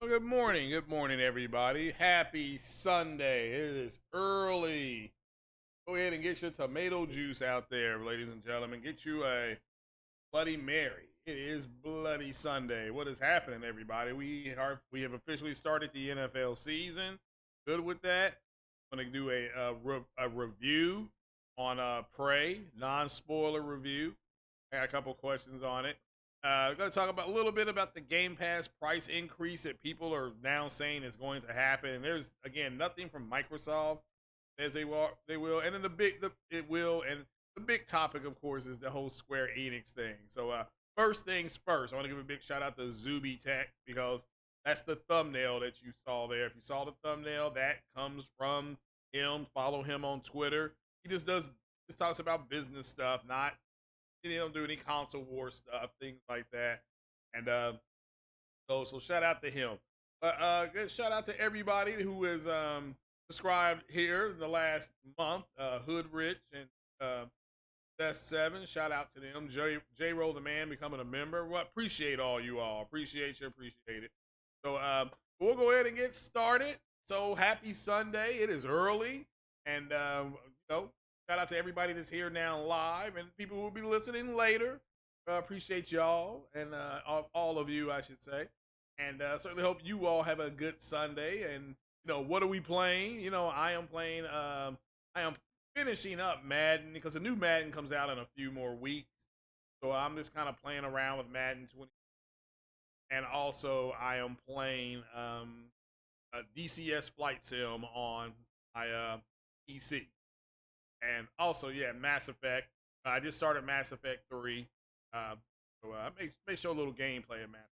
Well, good morning, everybody. Happy Sunday. It is early. Go ahead and get your tomato juice out there, ladies and gentlemen. Get you a Bloody Mary. It is Bloody Sunday. What is happening, everybody? We have officially started the NFL season. Good with that. I'm gonna do a review on Prey, non-spoiler review. I got a couple questions on it. We're going to talk about a little bit about the Game Pass price increase that people are now saying is going to happen. And there's again nothing from Microsoft says they will, and then it will, and the big topic, of course, is the whole Square Enix thing. So first things first, I want to give a big shout out to Zuby Tech because that's the thumbnail that you saw there. If you saw the thumbnail, that comes from him. Follow him on Twitter. He just talks about business stuff, not they don't do any console war stuff, things like that. And so shout out to him. But good shout out to everybody who has subscribed here in the last month. Hood Rich and Best Seven. Shout out to them. J Roll the man becoming a member. Well, appreciate all you all. Appreciate it. So we'll go ahead and get started. So happy Sunday. It is early. And shout out to everybody that's here now live and people who will be listening later. Appreciate y'all and all of you, I should say. And certainly hope you all have a good Sunday. And, what are we playing? I am playing, I am finishing up Madden because the new Madden comes out in a few more weeks. So I'm just kind of playing around with Madden 20. And also, I am playing a DCS Flight Sim on my PC. And also, yeah, Mass Effect. I just started Mass Effect 3. So I may show a little gameplay of Mass Effect.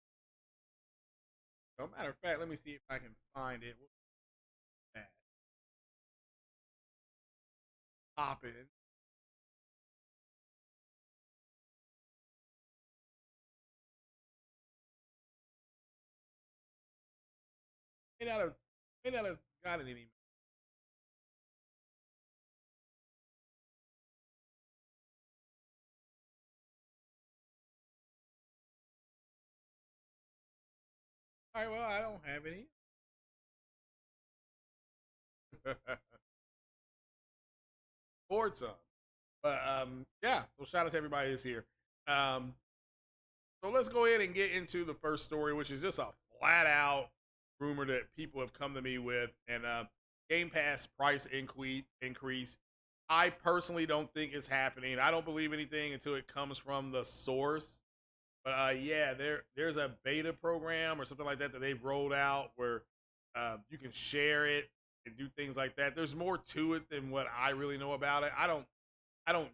So, matter of fact, let me see if I can find it. Pop in. May not have got it anymore. All right, well, I don't have any. Forza. But yeah, so shout out to everybody that's here. Um, so let's go ahead and get into the first story, which is just a flat out rumor that people have come to me with, and Game Pass price increase. I personally don't think it's happening. I don't believe anything until it comes from the source. But yeah, there's a beta program or something like that that they've rolled out where you can share it and do things like that. There's more to it than what I really know about it. I don't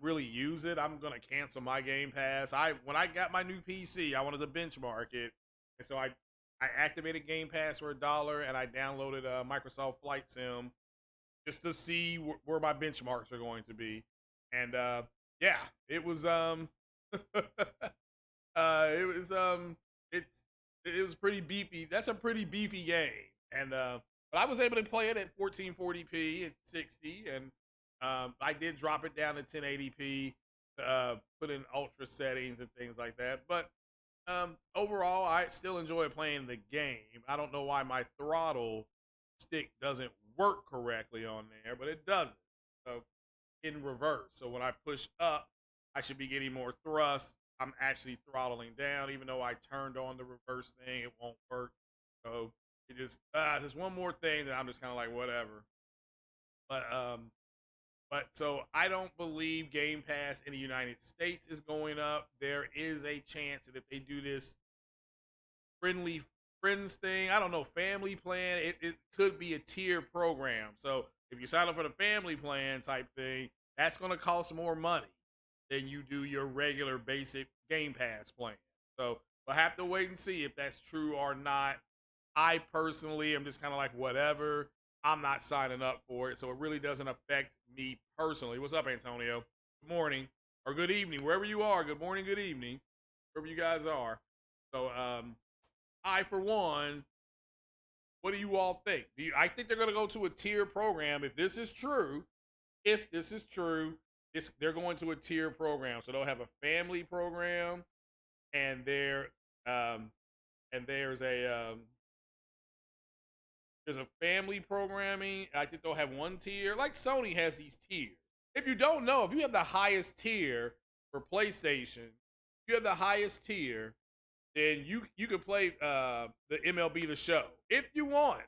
really use it. I'm gonna cancel my Game Pass. When I got my new PC, I wanted to benchmark it, and so I activated Game Pass for $1, and I downloaded Microsoft Flight Sim just to see where my benchmarks are going to be. And yeah, it was it was it's it was pretty beefy. That's a pretty beefy game, and but I was able to play it at 1440p at 60, and I did drop it down to 1080p, put in ultra settings and things like that. But overall, I still enjoy playing the game. I don't know why my throttle stick doesn't work correctly on there, but it doesn't. So in reverse. So when I push up, I should be getting more thrust. I'm actually throttling down, even though I turned on the reverse thing, it won't work. So it just one more thing that I'm just kind of like whatever. But so I don't believe Game Pass in the United States is going up. There is a chance that if they do this friendly friends thing, I don't know, family plan, it could be a tier program. So if you sign up for the family plan type thing, that's going to cost more money than you do your regular basic Game Pass plan. So we'll have to wait and see if that's true or not. I personally am just kind of like, whatever. I'm not signing up for it. So it really doesn't affect me personally. What's up, Antonio? Good morning or good evening, wherever you are. Good morning, good evening, wherever you guys are. So, I, for one, what do you all think? I think they're going to go to a tier program if this is true. If this is true, they're going to a tier program. So they'll have a family program, and um, there's a there's a family programming. I think they'll have one tier. Like Sony has these tiers. If you don't know, if you have the highest tier for PlayStation, if you have the highest tier, then you can play the MLB The Show if you want.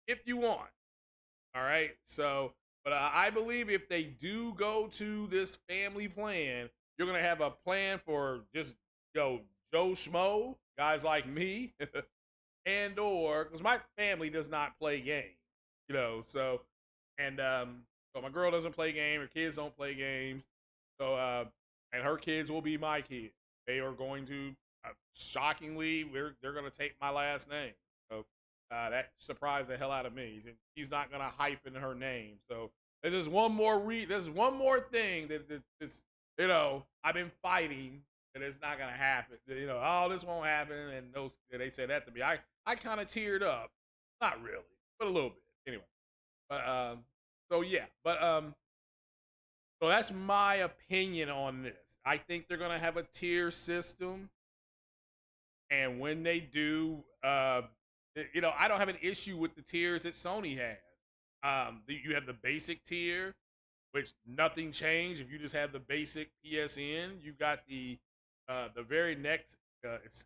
If you want. All right. So, but I believe if they do go to this family plan, you're gonna have a plan for just Joe Schmo, guys like me, and or because my family does not play games, so and so my girl doesn't play games, her kids don't play games, so and her kids will be my kids. They are going to shockingly, they're going to take my last name. So that surprised the hell out of me. She's not going to hyphen her name. So this is one more thing that's I've been fighting that it's not going to happen. Oh, this won't happen. And they said that to me. I kind of teared up. Not really, but a little bit. Anyway, but so yeah, but so that's my opinion on this. I think they're gonna have a tier system, and when they do, I don't have an issue with the tiers that Sony has. You have the basic tier, which nothing changed. If you just have the basic PSN, you've got the very next.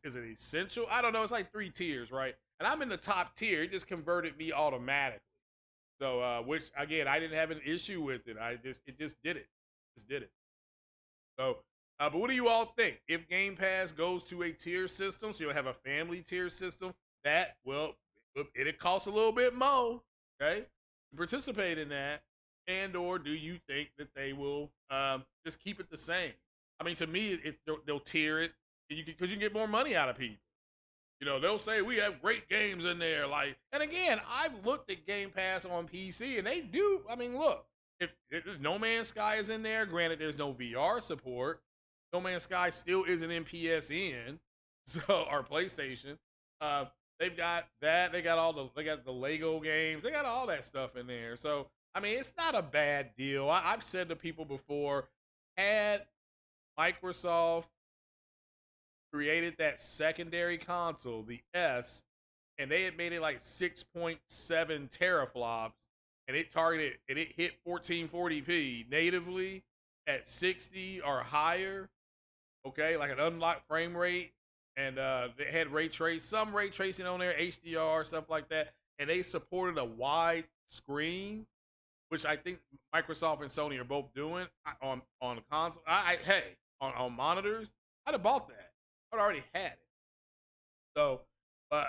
Is it essential? I don't know. It's like 3 tiers, right? And I'm in the top tier. It just converted me automatically. So, which again, I didn't have an issue with it. It just did it. Just did it. So, but what do you all think? If Game Pass goes to a tier system, so you'll have a family tier system, it costs a little bit more, okay, to participate in that, and or do you think that they will just keep it the same? I mean, to me, they'll tier it because you can get more money out of people. They'll say we have great games in there. And again, I've looked at Game Pass on PC, and they do. I mean, look, if No Man's Sky is in there, granted, there's no VR support. No Man's Sky still isn't in PSN, or PlayStation. They've got that. They got the Lego games. They got all that stuff in there. So I mean, it's not a bad deal. I've said to people before, had Microsoft created that secondary console, the S, and they had made it like 6.7 teraflops, and it hit 1440p natively at 60 or higher, okay, like an unlocked frame rate, and they had some ray tracing on there, HDR, stuff like that, and they supported a wide screen, which I think Microsoft and Sony are both doing on the console. On monitors, I'd have bought that. I'd already had it. So, but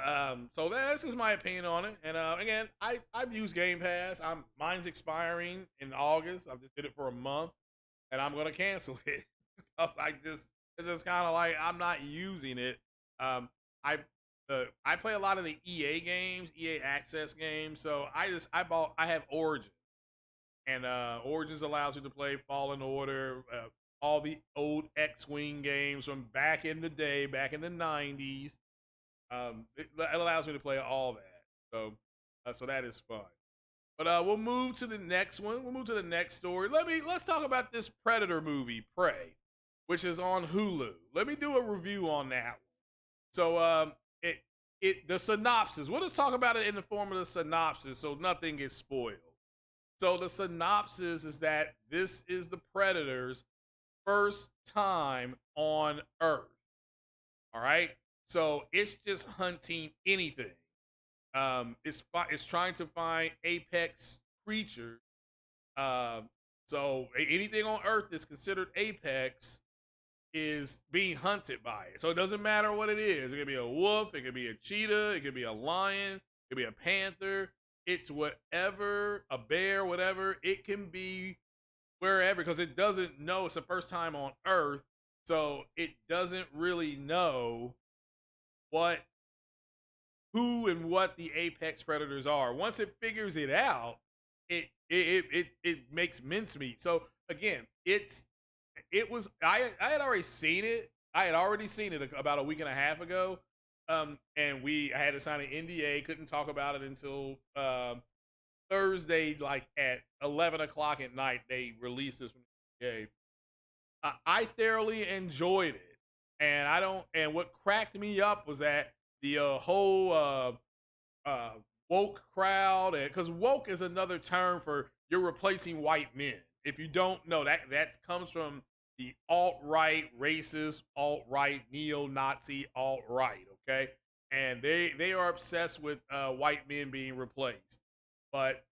so this is my opinion on it. And again, I've used Game Pass. Mine's expiring in August. I just did it for a month, and I'm gonna cancel it because it's just kind of like I'm not using it. I play a lot of the EA games, EA Access games. So I have Origin, and Origins allows you to play Fallen Order. All the old X-Wing games from back in the day, back in the 90s. It allows me to play all that. So that is fun. But we'll move to the next one. We'll move to the next story. Let's talk about this Predator movie, Prey, which is on Hulu. Let me do a review on that one. So the synopsis. We'll just talk about it in the form of the synopsis so nothing gets spoiled. So the synopsis is that this is the Predator's first time on Earth. All right, so it's just hunting anything. It's trying to find apex creatures. So anything on Earth that's considered apex is being hunted by it. So it doesn't matter what it is. It could be a wolf. It could be a cheetah. It could be a lion. It could be a panther. It's whatever, a bear, whatever. It can be wherever, because it doesn't know. It's the first time on Earth, so it doesn't really know who and what the apex predators are. Once it figures it out, it makes mincemeat. So again, I had already seen it. I had already seen it about a week and a half ago, and I had to sign an NDA. Couldn't talk about it until Thursday, like at 11 o'clock at night. They released this from the NDA. I thoroughly enjoyed it, and what cracked me up was that the whole woke crowd, and because woke is another term for you're replacing white men. If you don't know that comes from the alt-right racist, alt-right neo-Nazi, alt-right, okay? And they are obsessed with white men being replaced. But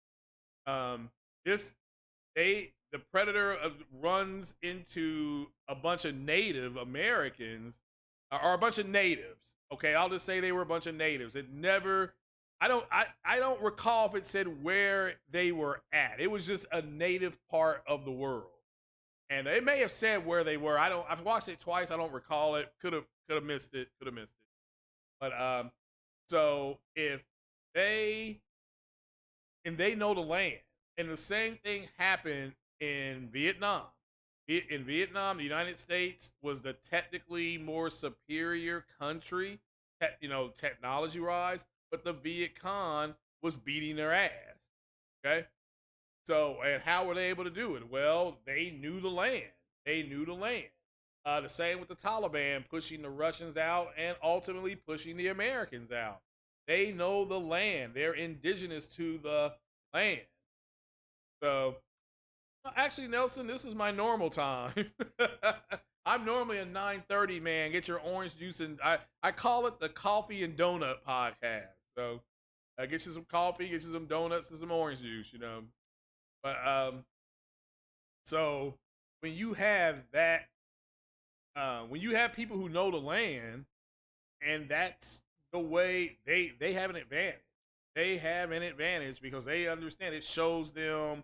this the predator runs into a bunch of Native Americans or a bunch of natives. Okay, I'll just say they were a bunch of natives. It never I don't recall if it said where they were at. It was just a native part of the world. And it may have said where they were. I've watched it twice. I don't recall it. Could have missed it. Could have missed it. But so if they they know the land, and the same thing happened in Vietnam. In Vietnam, the United States was the technically more superior country, technology wise, but the Viet Cong was beating their ass. Okay, so and how were they able to do it? Well, they knew the land. They knew the land. The same with the Taliban pushing the Russians out and ultimately pushing the Americans out. They know the land. They're indigenous to the land. So, actually, Nelson, this is my normal time. I'm normally a 9:30 man. Get your orange juice, and I call it the coffee and donut podcast. So, get you some coffee, get you some donuts, and some orange juice. But so when you have that, when you have people who know the land, and that's the way they have an advantage. They have an advantage because they understand. It shows them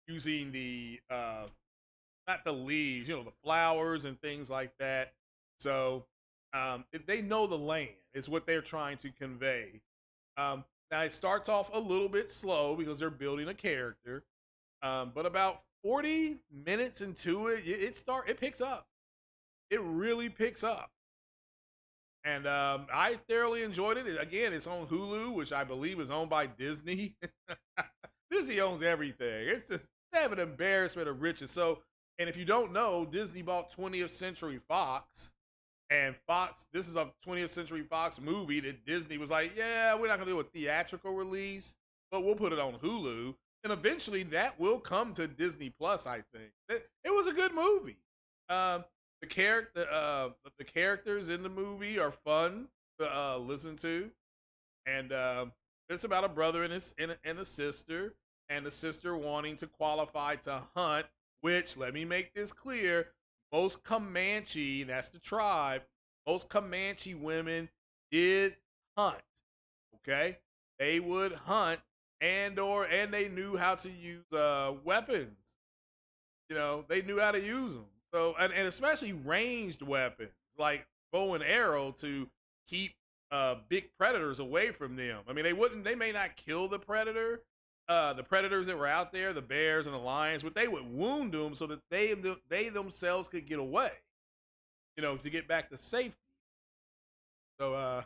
using the not the leaves, the flowers and things like that. So if they know the land is what they're trying to convey. Now it starts off a little bit slow because they're building a character, but about 40 minutes into it, it picks up. It really picks up. And I thoroughly enjoyed it. Again, it's on Hulu, which I believe is owned by Disney. Disney owns everything. It's just they have an embarrassment of riches. So, and if you don't know, Disney bought 20th Century Fox, and Fox. This is a 20th Century Fox movie that Disney was like, yeah, we're not gonna do a theatrical release, but we'll put it on Hulu, and eventually that will come to Disney Plus. I think it was a good movie. The characters in the movie are fun to listen to, and it's about a brother and a sister, and the sister wanting to qualify to hunt. Which, let me make this clear: most Comanche, that's the tribe, most Comanche women did hunt. Okay, they would hunt, and they knew how to use weapons. They knew how to use them. So, and especially ranged weapons like bow and arrow to keep big predators away from them. I mean, they may not kill the predators that were out there, the bears and the lions, but they would wound them so that they themselves could get away, to get back to safety. So,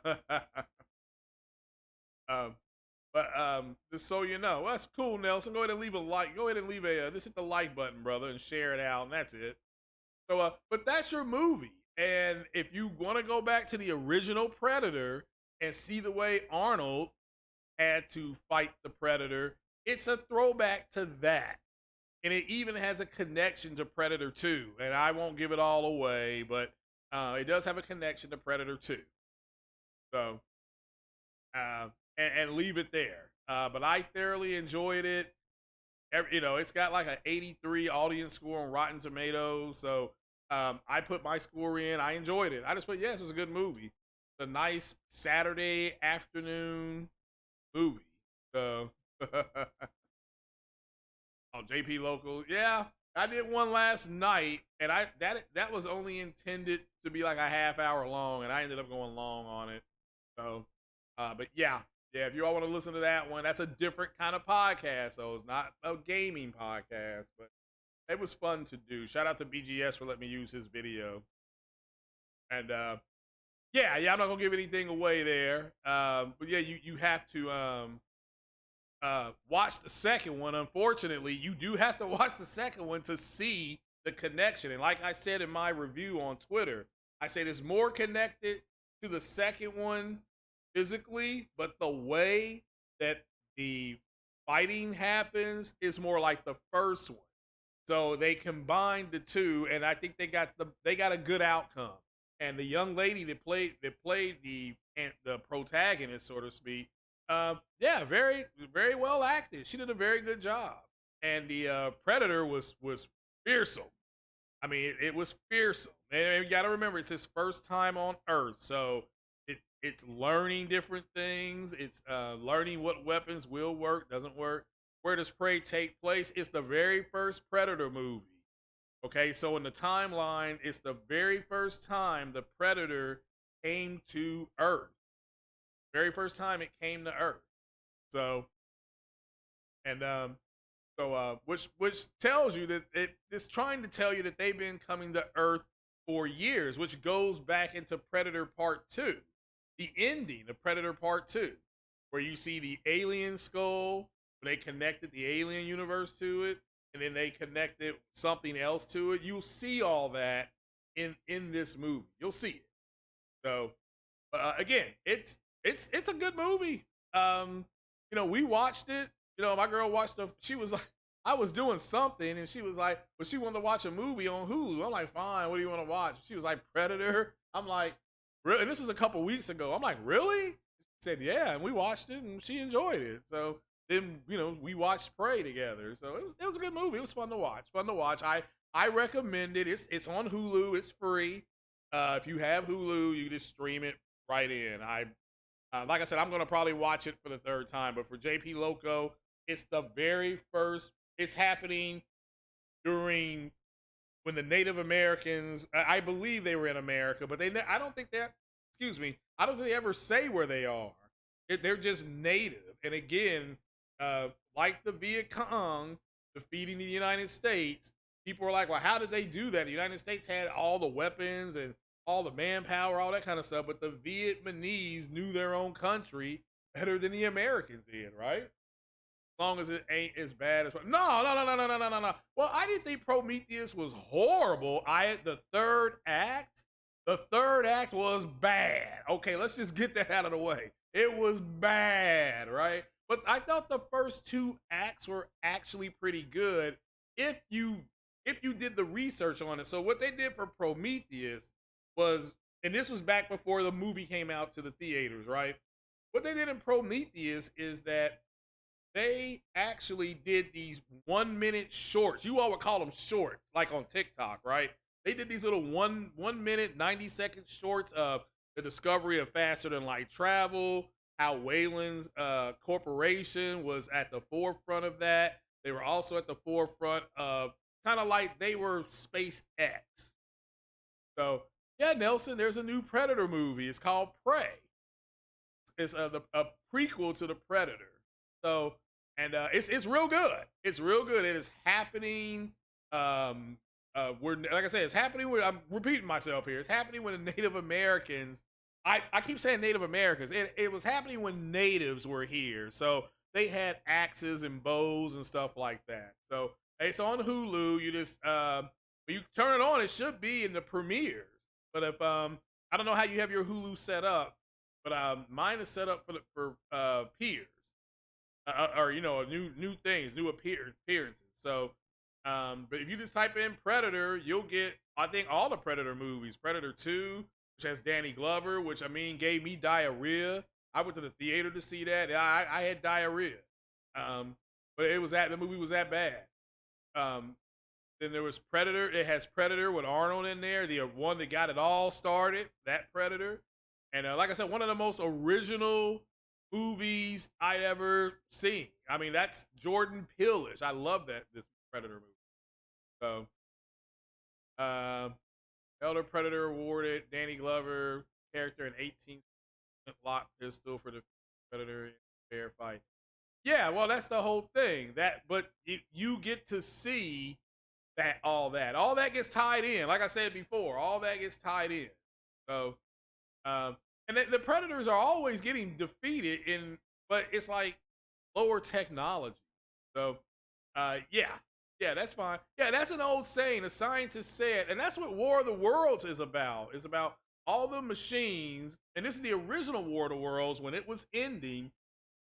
just so you know, well, that's cool, Nelson. Go ahead and leave a like. Go ahead and leave just hit the like button, brother, and share it out, and that's it. So, but that's your movie. And if you want to go back to the original Predator and see the way Arnold had to fight the Predator, it's a throwback to that. And it even has a connection to Predator 2. And I won't give it all away, but it does have a connection to Predator 2. So, and leave it there. But I thoroughly enjoyed it. It's got like an 83 audience score on Rotten Tomatoes. So I put my score in. I enjoyed it. I just put, yes, it's a good movie. It's a nice Saturday afternoon movie. So, JP Local. Yeah, I did one last night, and that was only intended to be like a half hour long, and I ended up going long on it. So, but yeah, if you all want to listen to that one, that's a different kind of podcast. So it's not a gaming podcast, but it was fun to do. Shout out to BGS for letting me use his video. And yeah, I'm not gonna give anything away there. But yeah, you have to watch the second one. Unfortunately, you do have to watch the second one to see the connection. And like I said in my review on Twitter, I said it's more connected to the second one physically, but the way that the fighting happens is more like the first one. So they combined the two, and I think they got a good outcome. And the young lady that played the protagonist, so to speak, yeah, very well acted. She did a very good job. And the Predator was fearsome. I mean, it was fearsome. And you got to remember, it's his first time on Earth, so it's learning different things. It's learning what weapons will work, doesn't work. Where does Prey take place? It's the very first Predator movie. Okay, so in the timeline, it's the very first time the Predator came to Earth. Very first time it came to Earth. So, and which tells you that it's trying to tell you that they've been coming to Earth for years, which goes back into Predator Part 2, the ending of Predator Part 2, where you see the alien skull, they connected the alien universe to it, and then they connected something else to it. You'll see all that in this movie. You'll see it. So again, it's a good movie. We watched it. My girl watched she was like, I was doing something, and she was like, well, she wanted to watch a movie on Hulu. I'm like, fine, what do you want to watch? She was like, Predator. I'm like, really? And this was a couple weeks ago. I'm like, really? She said, yeah, and we watched it, and she enjoyed it. So then, we watched Prey together. So it was a good movie. It was fun to watch. I recommend it. It's on Hulu. It's free. If you have Hulu, you can just stream it right in. Like I said, I'm gonna probably watch it for the third time. But for JP Loco, it's the very first. It's happening during when the Native Americans. I believe they were in America, but I don't think they. Excuse me. I don't think they ever say where they are. They're just native. And again, like the Viet Cong defeating the United States, people were like, well, how did they do that? The United States had all the weapons and all the manpower, all that kind of stuff, but the Vietnamese knew their own country better than the Americans did, right? As long as it ain't as bad as no. Well, I didn't think Prometheus was horrible. The third act was bad. Okay, let's just get that out of the way. It was bad, right? But I thought the first two acts were actually pretty good if you did the research on it. So what they did for Prometheus was, and this was back before the movie came out to the theaters, right? What they did in Prometheus is that they actually did these 1 minute shorts. You all would call them shorts, like on TikTok, right? They did these little 1 minute, 90-second shorts of the discovery of faster than light travel, how Wayland's corporation was at the forefront of that. They were also at the forefront of kind of like they were SpaceX. So, yeah, Nelson, there's a new Predator movie. It's called Prey. It's a prequel to the Predator. So, and it's real good. It's real good. It is happening. Like I said, it's happening with. I'm repeating myself here. It's happening when the Native Americans. I keep saying Native Americans. It was happening when natives were here. So they had axes and bows and stuff like that. So it's on Hulu. You just you turn it on. It should be in the premieres. But if I don't know how you have your Hulu set up, but mine is set up for peers, or new things, new appearances. So, but if you just type in Predator, you'll get I think all the Predator movies. Predator 2, which has Danny Glover, which gave me diarrhea. I went to the theater to see that. I had diarrhea. But the movie was that bad. Then there was Predator. It has Predator with Arnold in there, the one that got it all started, that Predator. And like I said, one of the most original movies I ever seen. I mean, that's Jordan Peele-ish. I love this Predator movie. So, Elder Predator awarded Danny Glover character an 18 lock pistol for the Predator fair fight. Yeah, well, that's the whole thing. But you get to see all that gets tied in. Like I said before, all that gets tied in. So, and the Predators are always getting defeated but it's like lower technology. So, yeah, that's fine. Yeah, that's an old saying. A scientist said, and that's what War of the Worlds is about. It's about all the machines, and this is the original War of the Worlds when it was ending.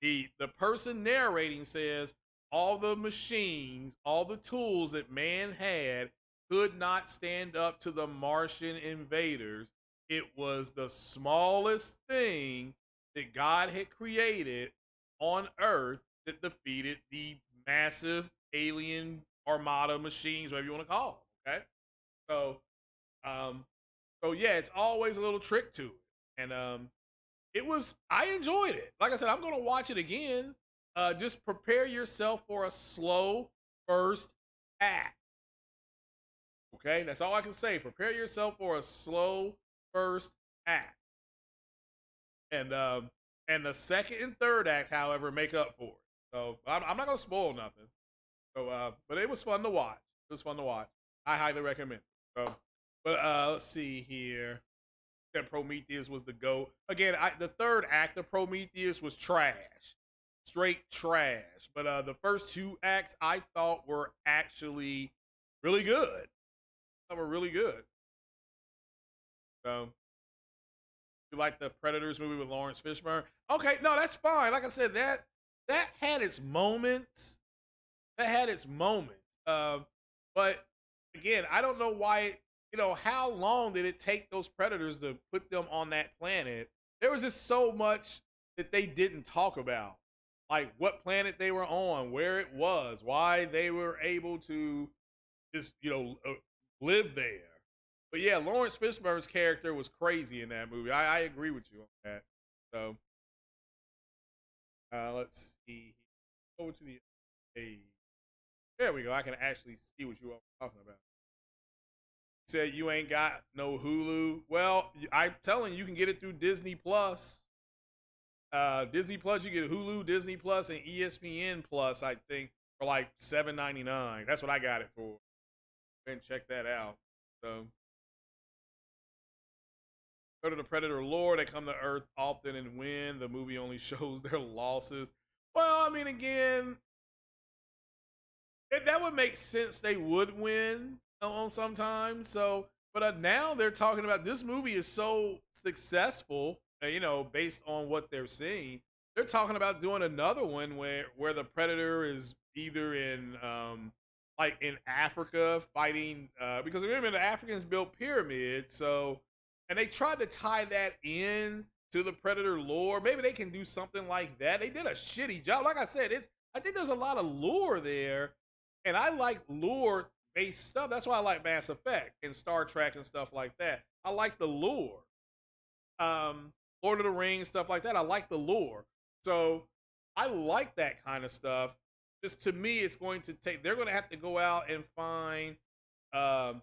The person narrating says all the machines, all the tools that man had could not stand up to the Martian invaders. It was the smallest thing that God had created on Earth that defeated the massive alien armada machines, whatever you want to call them. Okay, so um, so yeah, it's always a little trick to it, and it was. I enjoyed it. Like I said, I'm going to watch it again. Just prepare yourself for a slow first act. Okay, that's all I can say. Prepare yourself for a slow first act, and the second and third act, however, make up for it. So I'm not going to spoil nothing. So, but it was fun to watch. It was fun to watch. I highly recommend it. So, but let's see here. That Prometheus was the GOAT. Again, the third act of Prometheus was trash. Straight trash. But the first two acts I thought were actually really good. They were really good. So, you like the Predators movie with Lawrence Fishburne? Okay, no, that's fine. Like I said, that had its moments. That had its moments. But again, I don't know why. How long did it take those predators to put them on that planet? There was just so much that they didn't talk about, like what planet they were on, where it was, why they were able to just live there. But yeah, Lawrence Fishburne's character was crazy in that movie. I agree with you on that. So let's see. Over to the page. There we go. I can actually see what you are talking about. Said you ain't got no Hulu. Well, I'm telling you, you can get it through Disney Plus. Disney Plus, you get Hulu, Disney Plus, and ESPN Plus. I think for like $7.99. That's what I got it for. Go ahead and check that out. So, go to the Predator lore. They come to Earth often and win. The movie only shows their losses. Well, I mean, again, that would make sense. They would win on sometimes. So, but now they're talking about this movie is so successful, based on what they're seeing. They're talking about doing another one where the Predator is either in like in Africa fighting because remember the Africans built pyramids, so and they tried to tie that in to the Predator lore. Maybe they can do something like that. They did a shitty job. Like I said, I think there's a lot of lore there, and I like lore based stuff. That's why I like Mass Effect and Star Trek and stuff like that. I like the lore. Lord of the Rings, stuff like that. I like the lore. So I like that kind of stuff. Just to me, it's going to take, they're going to have to go out and find some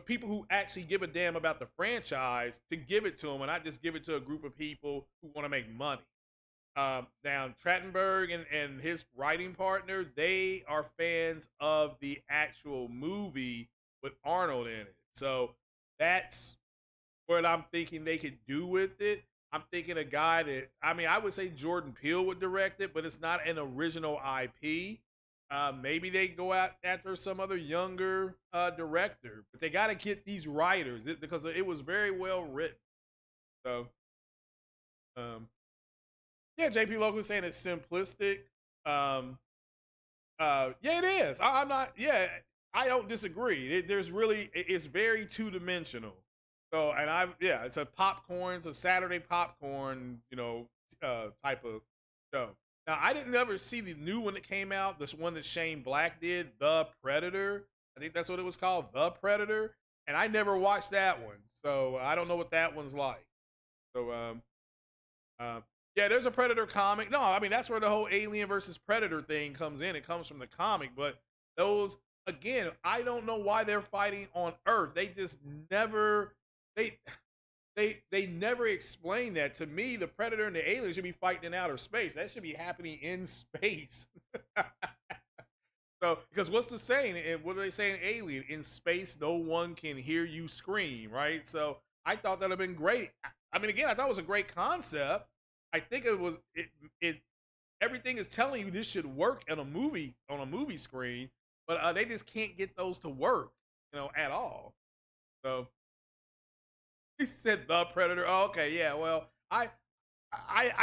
people who actually give a damn about the franchise to give it to them and not just give it to a group of people who want to make money. Now, Trachtenberg and his writing partner, they are fans of the actual movie with Arnold in it. So that's what I'm thinking they could do with it. I'm thinking a guy that, I mean, I would say Jordan Peele would direct it, but it's not an original IP. Maybe they go out after some other younger director, but they got to get these writers because it was very well written. So, yeah, JP Local is saying it's simplistic. Yeah, it is. I'm not. Yeah, I don't disagree. There's really, it's very two dimensional. So, and yeah, it's a popcorn, it's a Saturday popcorn, type of show. Now, I didn't ever see the new one that came out, this one that Shane Black did, The Predator. I think that's what it was called, The Predator. And I never watched that one. So I don't know what that one's like. So, yeah, there's a Predator comic. No, I mean, that's where the whole Alien versus Predator thing comes in. It comes from the comic. But those, again, I don't know why they're fighting on Earth. They just never, they never explain that. To me, the Predator and the Alien should be fighting in outer space. That should be happening in space. So, because what's the saying? What do they say in Alien? In space, no one can hear you scream, right? So I thought that'd have been great. I mean, again, I thought it was a great concept. I think it was everything is telling you this should work in a movie on a movie screen, but they just can't get those to work, at all. So He said the Predator. Oh, okay, yeah. Well, I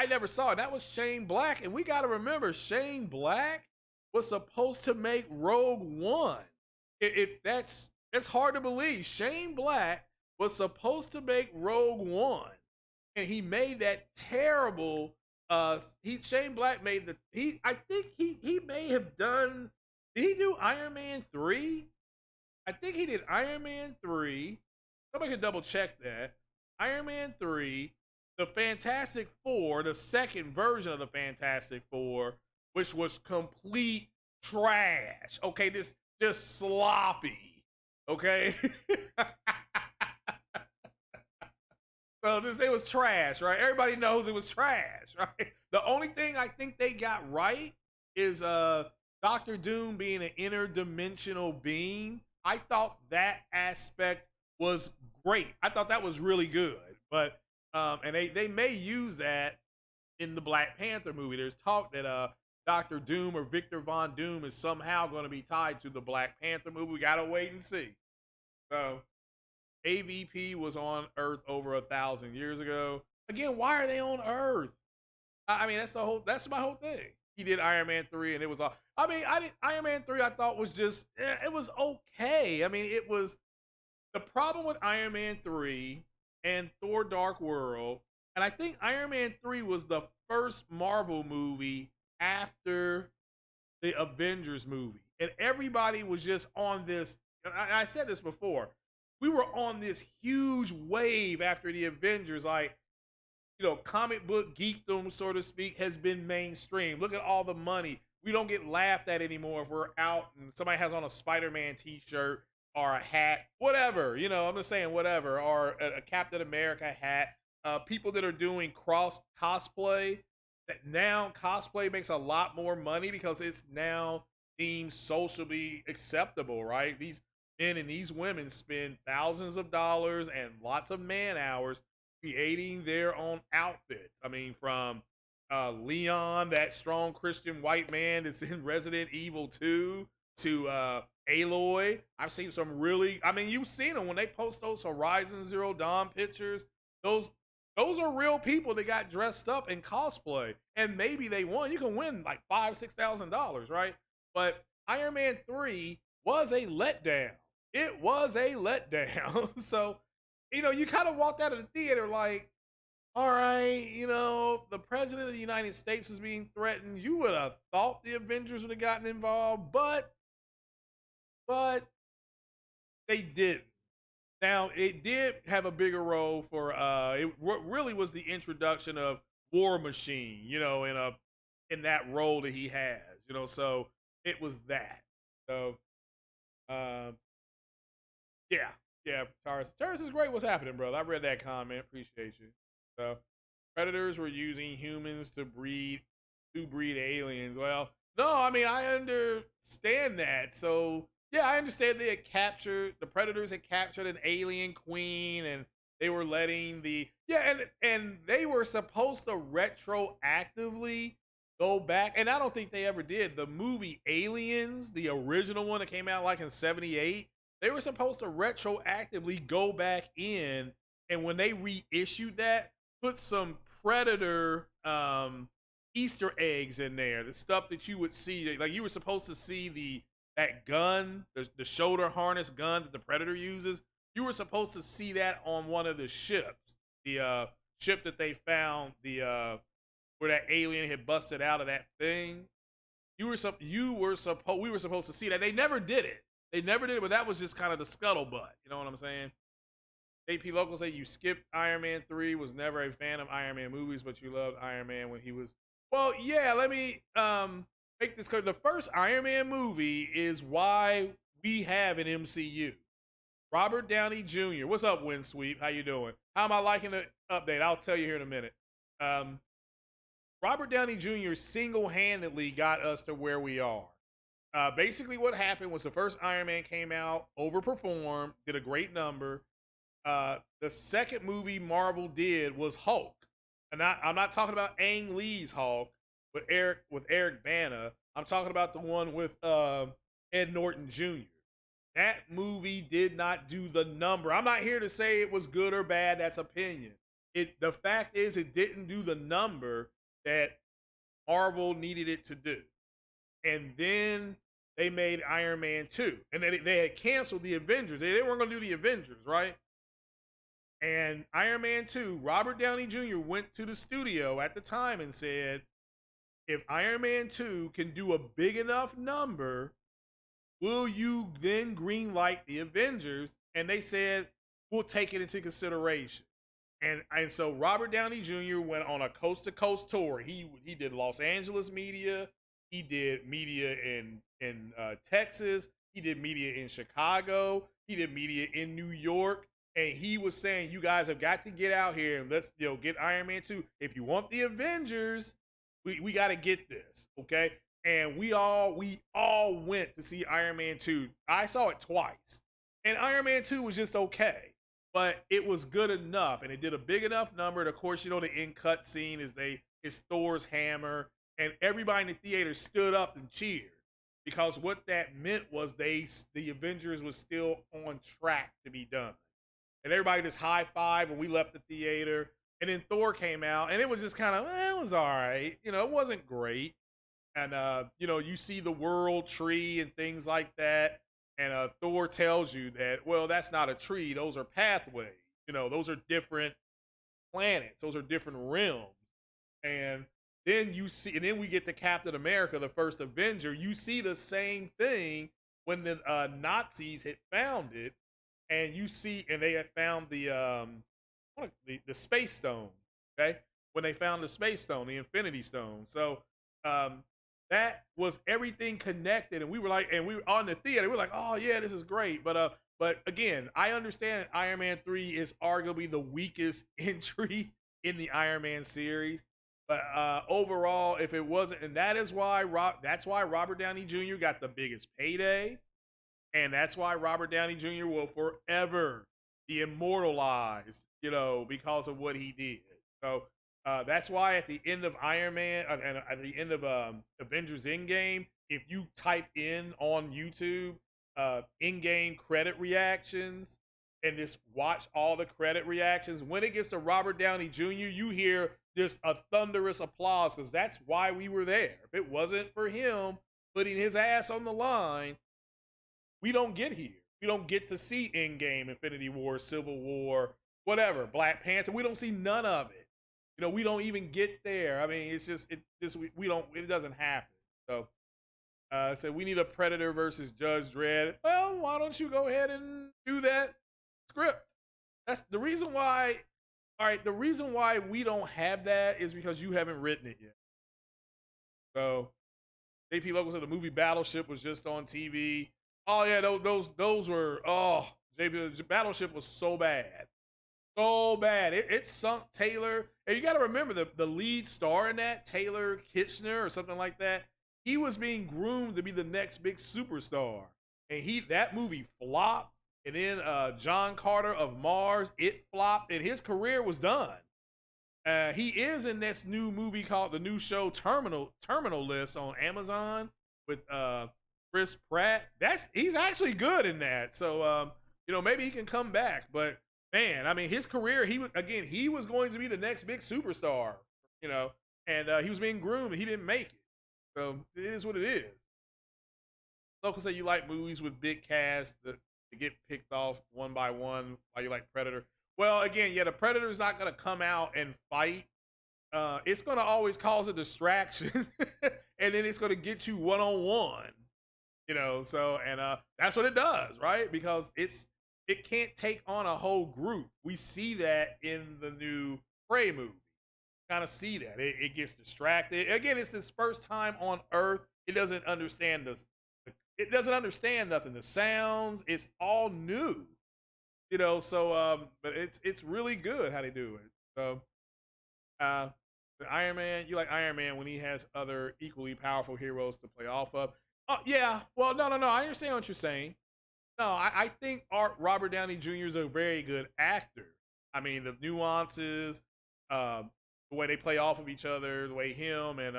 never saw it. That was Shane Black, and we got to remember Shane Black was supposed to make Rogue One. That's hard to believe. Shane Black was supposed to make Rogue One, and he made that terrible. He Shane Black made the he. I think he may have done. Did he do Iron Man 3? I think he did Iron Man 3. Somebody could double check that. Iron Man 3, the Fantastic Four, the second version of the Fantastic Four, which was complete trash. Okay, this just sloppy. Okay. So this it was trash, right? Everybody knows it was trash, right? The only thing I think they got right is Doctor Doom being an interdimensional being. I thought that aspect was great. I thought that was really good. But and they may use that in the Black Panther movie. There's talk that Doctor Doom or Victor Von Doom is somehow going to be tied to the Black Panther movie. We gotta wait and see. So AVP was on Earth over 1,000 years ago. Again, why are they on Earth? I mean, that's my whole thing. He did Iron Man 3 and it was all I mean, Iron Man 3 I thought was just it was okay. I mean, it was the problem with Iron Man 3 and Thor Dark World, and I think Iron Man 3 was the first Marvel movie after the Avengers movie. And everybody was just on this. I said this before. We were on this huge wave after the Avengers, like, comic book geekdom, so to speak, has been mainstream. Look at all the money. We don't get laughed at anymore if we're out and somebody has on a Spider-Man t-shirt or a hat, whatever, I'm just saying whatever, or a Captain America hat. People that are doing cosplay, that now cosplay makes a lot more money because it's now deemed socially acceptable, right? These men and these women spend thousands of dollars and lots of man hours creating their own outfits. I mean, from Leon, that strong Christian white man that's in Resident Evil 2, to Aloy. I've seen some really, I mean, you've seen them when they post those Horizon Zero Dawn pictures. Those are real people that got dressed up in cosplay, and maybe they won. You can win like $5,000-$6,000, right? But Iron Man 3 was a letdown. It was a letdown. So, you kind of walked out of the theater like, all right, the president of the United States was being threatened. You would have thought the Avengers would have gotten involved, but they didn't. Now, it did have a bigger role for it really was the introduction of War Machine, in that role that he has, so it was that. So yeah, Taurus is great. What's happening, brother? I read that comment. Appreciate you. So predators were using humans to breed aliens. Well, no, I mean, I understand that. So yeah, I understand the predators had captured an alien queen, and they were letting and they were supposed to retroactively go back, and I don't think they ever did. The movie Aliens, the original one that came out like in '78, they were supposed to retroactively go back in, and when they reissued that, put some predator Easter eggs in there, the stuff that you would see, like you were supposed to see that gun, the shoulder harness gun that the Predator uses. You were supposed to see that on one of the ships, the ship that they found, where that alien had busted out of that thing. We were supposed to see that. They never did it. But that was just kind of the scuttlebutt. You know what I'm saying? AP Local say you skipped Iron Man 3, was never a fan of Iron Man movies, but you loved Iron Man when he was. Well, yeah, let me make this clear. The first Iron Man movie is why we have an MCU. Robert Downey Jr. What's up, Windsweep? How you doing? How am I liking the update? I'll tell you here in a minute. Robert Downey Jr. single-handedly got us to where we are. Basically what happened was the first Iron Man came out, overperformed, did a great number. The second movie Marvel did was Hulk. And I'm not talking about Ang Lee's Hulk with Eric Bana. I'm talking about the one with Ed Norton Jr. that movie did not do the number. I'm not here to say it was good or bad. That's opinion. The fact is it didn't do the number that Marvel needed it to do. And then they made Iron Man 2. And they had canceled the Avengers. They weren't going to do the Avengers, right? And Iron Man 2, Robert Downey Jr. went to the studio at the time and said, if Iron Man 2 can do a big enough number, will you then greenlight the Avengers? And they said, we'll take it into consideration. And so Robert Downey Jr. went on a coast to coast tour. He did Los Angeles media. He did media in Texas. He did media in Chicago. He did media in New York. And he was saying, you guys have got to get out here and let's get Iron Man 2. If you want the Avengers, we got to get this, okay? And we all went to see Iron Man 2. I saw it twice. And Iron Man 2 was just okay. But it was good enough, and it did a big enough number. And of course, the end cut scene is Thor's hammer, and everybody in the theater stood up and cheered because what that meant was the Avengers was still on track to be done, and everybody just high five when we left the theater. And then Thor came out, and it was just kind of it was all right, it wasn't great, and you see the world tree and things like that. And Thor tells you that, well, that's not a tree. Those are pathways. Those are different planets. Those are different realms. And then and then we get to Captain America, the first Avenger. You see the same thing when the Nazis had found it. And and they had found the Space Stone. Okay. When they found the Space Stone, the Infinity Stone. So, that was everything connected, and we were on the theater. We were like, "Oh yeah, this is great." But again, I understand Iron Man 3 is arguably the weakest entry in the Iron Man series. But overall, if it wasn't, and that's why Robert Downey Jr. got the biggest payday, and that's why Robert Downey Jr. will forever be immortalized, because of what he did. So. That's why at the end of Iron Man and at the end of Avengers Endgame, if you type in on YouTube in-game credit reactions and just watch all the credit reactions, when it gets to Robert Downey Jr., you hear just a thunderous applause because that's why we were there. If it wasn't for him putting his ass on the line, we don't get here. We don't get to see Endgame, Infinity War, Civil War, whatever, Black Panther. We don't see none of it. We don't even get there. I mean, it's just we don't. It doesn't happen. So, so we need a Predator versus Judge Dredd. Well, why don't you go ahead and do that script? That's the reason why. All right, the reason why we don't have that is because you haven't written it yet. So, JP Local said the movie Battleship was just on TV. Oh yeah, those were JP Battleship was so bad. So bad. It sunk Taylor. And you got to remember the lead star in that, Taylor Kitchener or something like that, he was being groomed to be the next big superstar. And that movie flopped. And then John Carter of Mars, it flopped. And his career was done. He is in this new movie called the new show Terminal List on Amazon with Chris Pratt. He's actually good in that. So, maybe he can come back. But man, I mean, his career, he was going to be the next big superstar, and he was being groomed. He didn't make it. So it is what it is. Local say you like movies with big cast that get picked off one by one while you like Predator. Well, again, yeah, the Predator is not going to come out and fight. It's going to always cause a distraction, and then it's going to get you one-on-one, so, and that's what it does, right? Because it can't take on a whole group. We see that in the new Prey movie. Kind of see that. It gets distracted. Again, it's this first time on Earth. It doesn't understand this. It doesn't understand nothing. The sounds, it's all new. So but it's really good how they do it. So the Iron Man, you like Iron Man when he has other equally powerful heroes to play off of. Oh yeah. Well, no. I understand what you're saying. No, I think Robert Downey Jr. is a very good actor. I mean, the nuances, the way they play off of each other, the way him and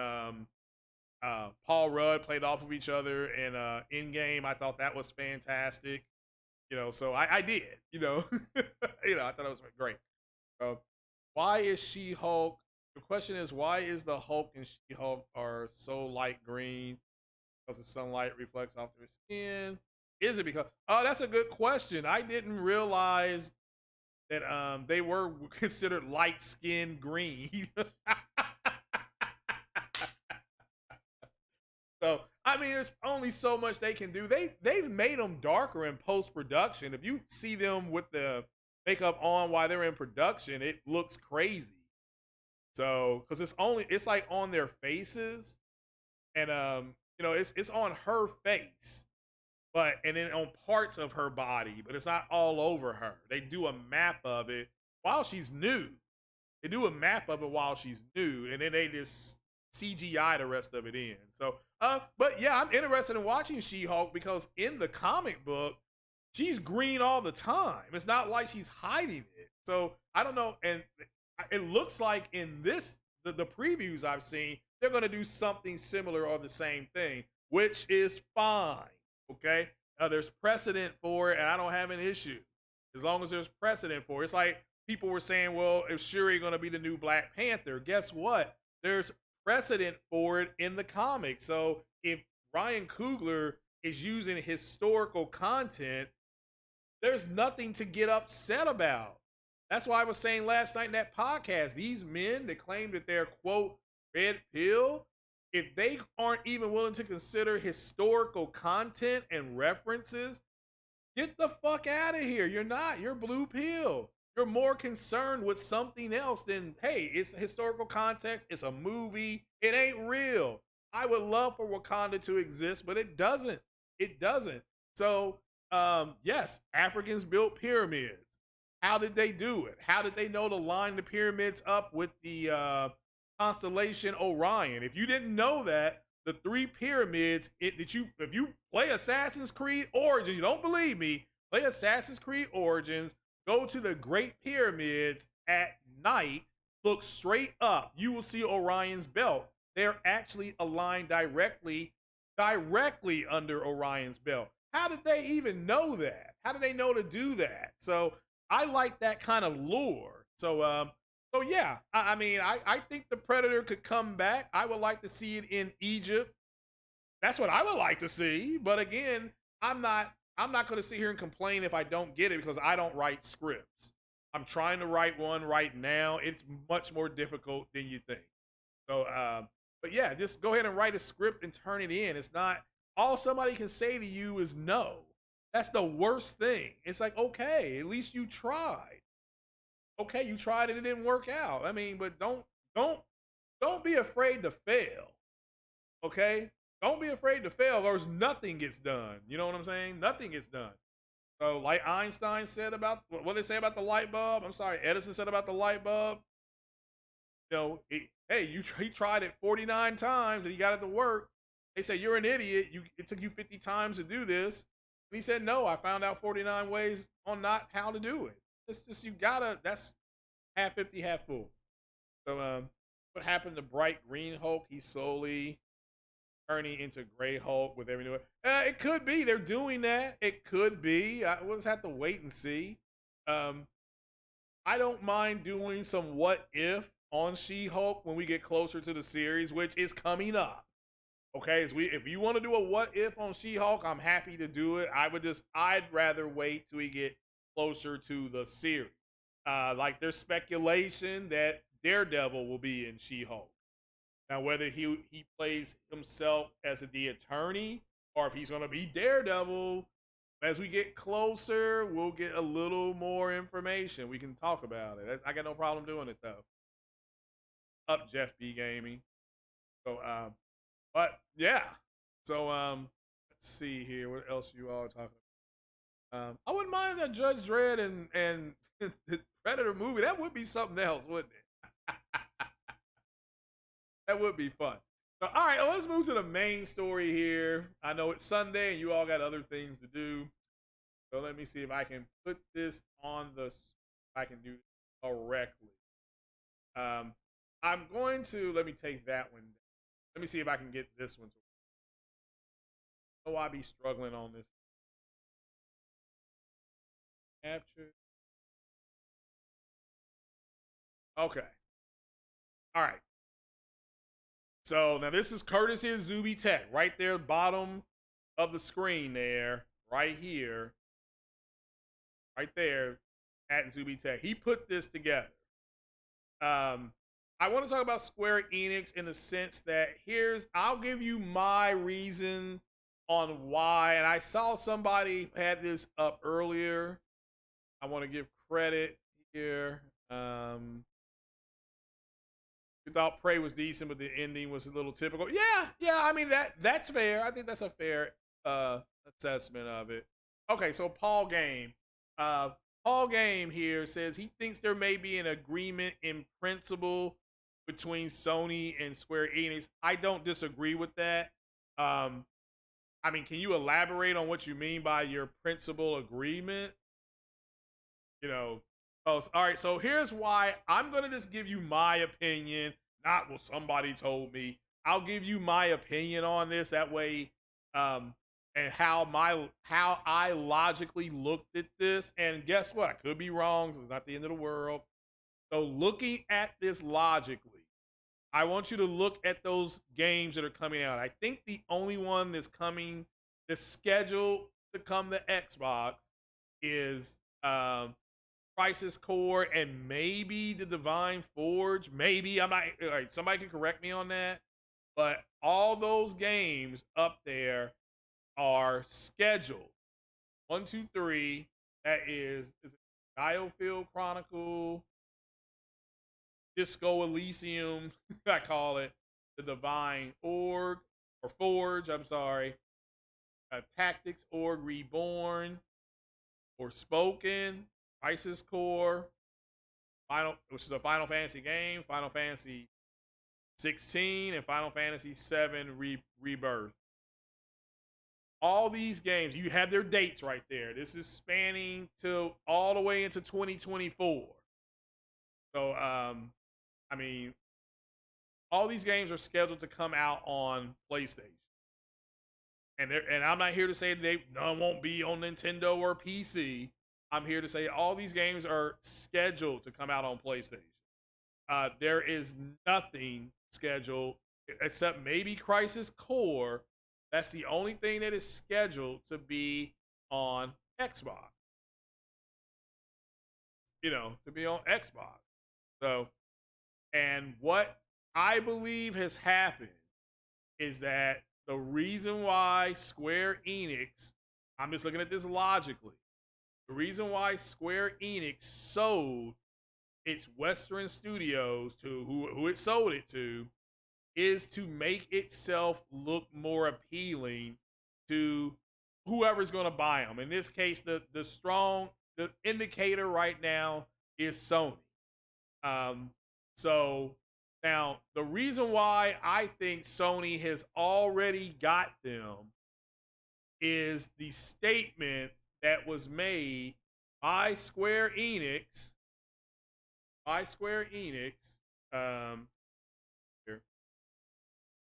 Paul Rudd played off of each other in in game. I thought that was fantastic. So I did. I thought it was great. Why is She-Hulk? The question is, why is the Hulk and She-Hulk are so light green? Because the sunlight reflects off their skin. Is it because? Oh, that's a good question. I didn't realize that they were considered light skinned green. So I mean, there's only so much they can do. They've made them darker in post production. If you see them with the makeup on while they're in production, it looks crazy. So because it's like on their faces, and it's on her face, and then on parts of her body, but it's not all over her. They do a map of it while she's nude. They do a map of it while she's nude, and then they just CGI the rest of it in. So, but yeah, I'm interested in watching She-Hulk because in the comic book, she's green all the time. It's not like she's hiding it. So I don't know, and it looks like in the previews I've seen, they're going to do something similar or the same thing, which is fine. Okay, there's precedent for it, and I don't have an issue as long as there's precedent for it. It's like people were saying, well, is Shuri going to be the new Black Panther? Guess what? There's precedent for it in the comics. So if Ryan Coogler is using historical content, there's nothing to get upset about. That's why I was saying last night in that podcast, these men that claim that they're, quote, red pill, if they aren't even willing to consider historical content and references, get the fuck out of here. You're not. You're blue pill. You're more concerned with something else than, hey, it's historical context. It's a movie. It ain't real. I would love for Wakanda to exist, but it doesn't. It doesn't. So, yes, Africans built pyramids. How did they do it? How did they know to line the pyramids up with the constellation Orion? If you didn't know that, the 3 pyramids, if you play Assassin's Creed Origins, you don't believe me, play Assassin's Creed Origins, go to the Great Pyramids at night, look straight up, you will see Orion's belt. They're actually aligned directly under Orion's belt. How did they even know that? How did they know to do that? So I like that kind of lore. So yeah, I mean, I think the Predator could come back. I would like to see it in Egypt. That's what I would like to see. But again, I'm not going to sit here and complain if I don't get it because I don't write scripts. I'm trying to write one right now. It's much more difficult than you think. So, but yeah, just go ahead and write a script and turn it in. It's not all somebody can say to you is no. That's the worst thing. It's like, okay, at least you tried. Okay, you tried it, it didn't work out. I mean, but don't be afraid to fail. Okay? Don't be afraid to fail, or nothing gets done. You know what I'm saying? Nothing gets done. So, like Einstein said about what they say about the light bulb. I'm sorry, Edison said about the light bulb. He tried it 49 times and he got it to work. They say you're an idiot. It took you 50 times to do this. And he said, no, I found out 49 ways on not how to do it. It's just that's half empty, half full. So what happened to Bright Green Hulk? He's slowly turning into Gray Hulk with every new. It could be they're doing that. It could be. We'll just have to wait and see. I don't mind doing some what if on She-Hulk when we get closer to the series, which is coming up. Okay, if you want to do a what if on She-Hulk, I'm happy to do it. I'd rather wait till we get closer to the series. Like there's speculation that Daredevil will be in She-Hulk. Now, whether he plays himself as the attorney or if he's going to be Daredevil, as we get closer, we'll get a little more information. We can talk about it. I got no problem doing it though. Up, Jeff B Gaming. So, but yeah. So, let's see here. What else you all are talking about? I wouldn't mind that Judge Dredd and the Predator movie. That would be something else, wouldn't it? That would be fun. So, all right, let's move to the main story here. I know it's Sunday and you all got other things to do. So let me see if I can put this on I can do this correctly. I'm going to, let me take that one down. Let me see if I can get this one. Oh, I be struggling on this. Capture. Okay. All right. So now this is courtesy of Zuby Tech, right there, bottom of the screen there, right here, right there at Zuby Tech. He put this together. I want to talk about Square Enix in the sense that I'll give you my reason on why, and I saw somebody had this up earlier. I want to give credit here. We thought Prey was decent, but the ending was a little typical. Yeah. I mean that's fair. I think that's a fair assessment of it. Okay, so Paul Game. Paul Game here says he thinks there may be an agreement in principle between Sony and Square Enix. I don't disagree with that. I mean, can you elaborate on what you mean by your principal agreement? Oh, all right. So here's why I'm gonna just give you my opinion, not what somebody told me. I'll give you my opinion on this. That way, and how I logically looked at this. And guess what? I could be wrong. So it's not the end of the world. So looking at this logically, I want you to look at those games that are coming out. I think the only one that's scheduled to come to Xbox is Crisis Core and maybe the Divine Forge. Maybe I'm not. All right, somebody can correct me on that. But all those games up there are scheduled. 1, 2, 3. That is it Diofield Chronicle, Disco Elysium, I call it, the Divine Org or Forge. I'm sorry, Tactics Org Reborn, or Spoken, Crisis Core, which is a Final Fantasy game, Final Fantasy 16, and Final Fantasy 7 Rebirth. All these games, you have their dates right there. This is spanning to all the way into 2024. So, I mean, all these games are scheduled to come out on PlayStation. And I'm not here to say none won't be on Nintendo or PC. I'm here to say all these games are scheduled to come out on PlayStation. There is nothing scheduled except maybe Crisis Core. That's the only thing that is scheduled to be on Xbox. To be on Xbox. So, and what I believe has happened is that the reason why Square Enix, I'm just looking at this logically, the reason why Square Enix sold its Western studios to who it sold it to is to make itself look more appealing to whoever's going to buy them. In this case, the indicator right now is Sony. So now the reason why I think Sony has already got them is the statement that was made by Square Enix. Here,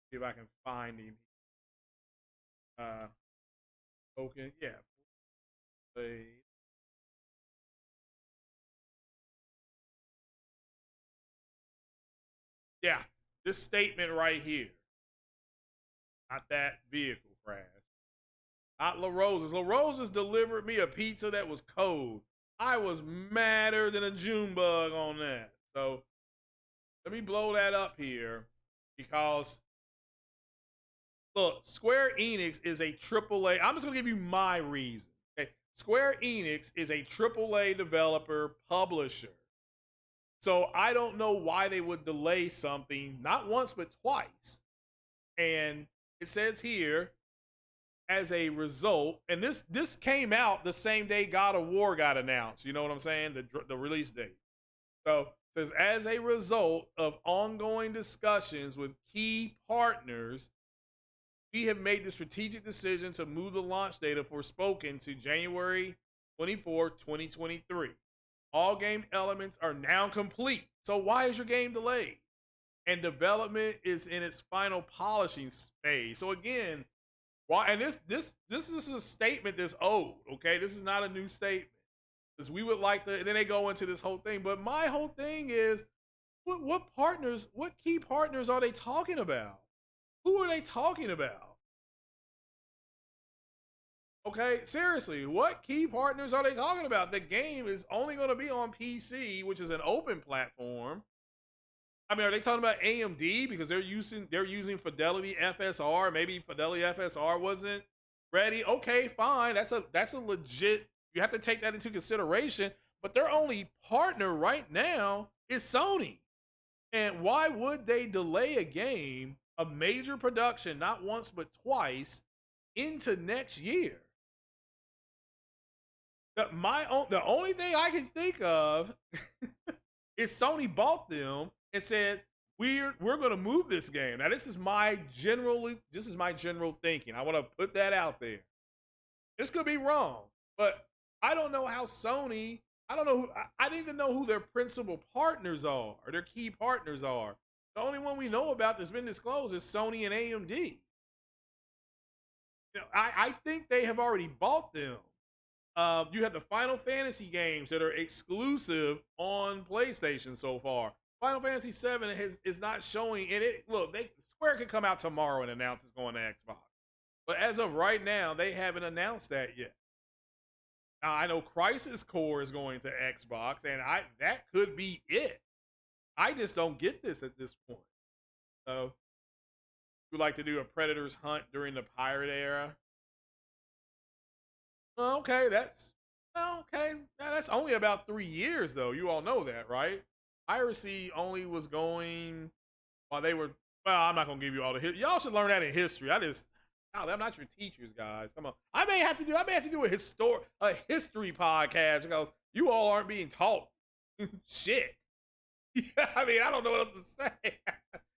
see if I can find him. Okay, yeah. Yeah, this statement right here. Not that vehicle crash. Not La Rosa's. La Rosa's delivered me a pizza that was cold. I was madder than a June bug on that. So let me blow that up here because look, Square Enix is a AAA. I'm just gonna give you my reason. Okay, Square Enix is a AAA developer publisher. So I don't know why they would delay something not once but twice. And it says here, as a result, and this came out the same day God of War got announced. You know what I'm saying? The release date. So it says, as a result of ongoing discussions with key partners, we have made the strategic decision to move the launch date for Spoken to January 24, 2023. All game elements are now complete. So why is your game delayed? and development is in its final polishing phase. So again, why? And this is a statement that's old. Okay, this is not a new statement. Because we would like to. And then they go into this whole thing. But my whole thing is, what partners? What key partners are they talking about? Who are they talking about? Okay, seriously, what key partners are they talking about? The game is only going to be on PC, which is an open platform. I mean, are they talking about AMD because they're using Fidelity FSR? Maybe Fidelity FSR wasn't ready. Okay, fine. That's a legit. You have to take that into consideration. But their only partner right now is Sony. And why would they delay a game, a major production, not once but twice, into next year? The only thing I can think of is Sony bought them and said we're going to move this game. Now this is my general thinking. I want to put that out there. This could be wrong, but I don't know how Sony. I don't know who. I need to know who their principal partners are, or their key partners are. The only one we know about that's been disclosed is Sony and AMD. I think they have already bought them. You have the Final Fantasy games that are exclusive on PlayStation so far. Final Fantasy VII is not showing, and Square could come out tomorrow and announce it's going to Xbox. But as of right now, they haven't announced that yet. Now I know Crisis Core is going to Xbox, and that could be it. I just don't get this at this point. So, you like to do a Predator's Hunt during the pirate era? Okay, that's okay. Now, that's only about 3 years, though. You all know that, right? Piracy only was going while they were. Well, I'm not gonna give you all the history. Y'all should learn that in history. I'm not your teachers, guys. Come on. I may have to do a history podcast because you all aren't being taught shit. I mean, I don't know what else to say.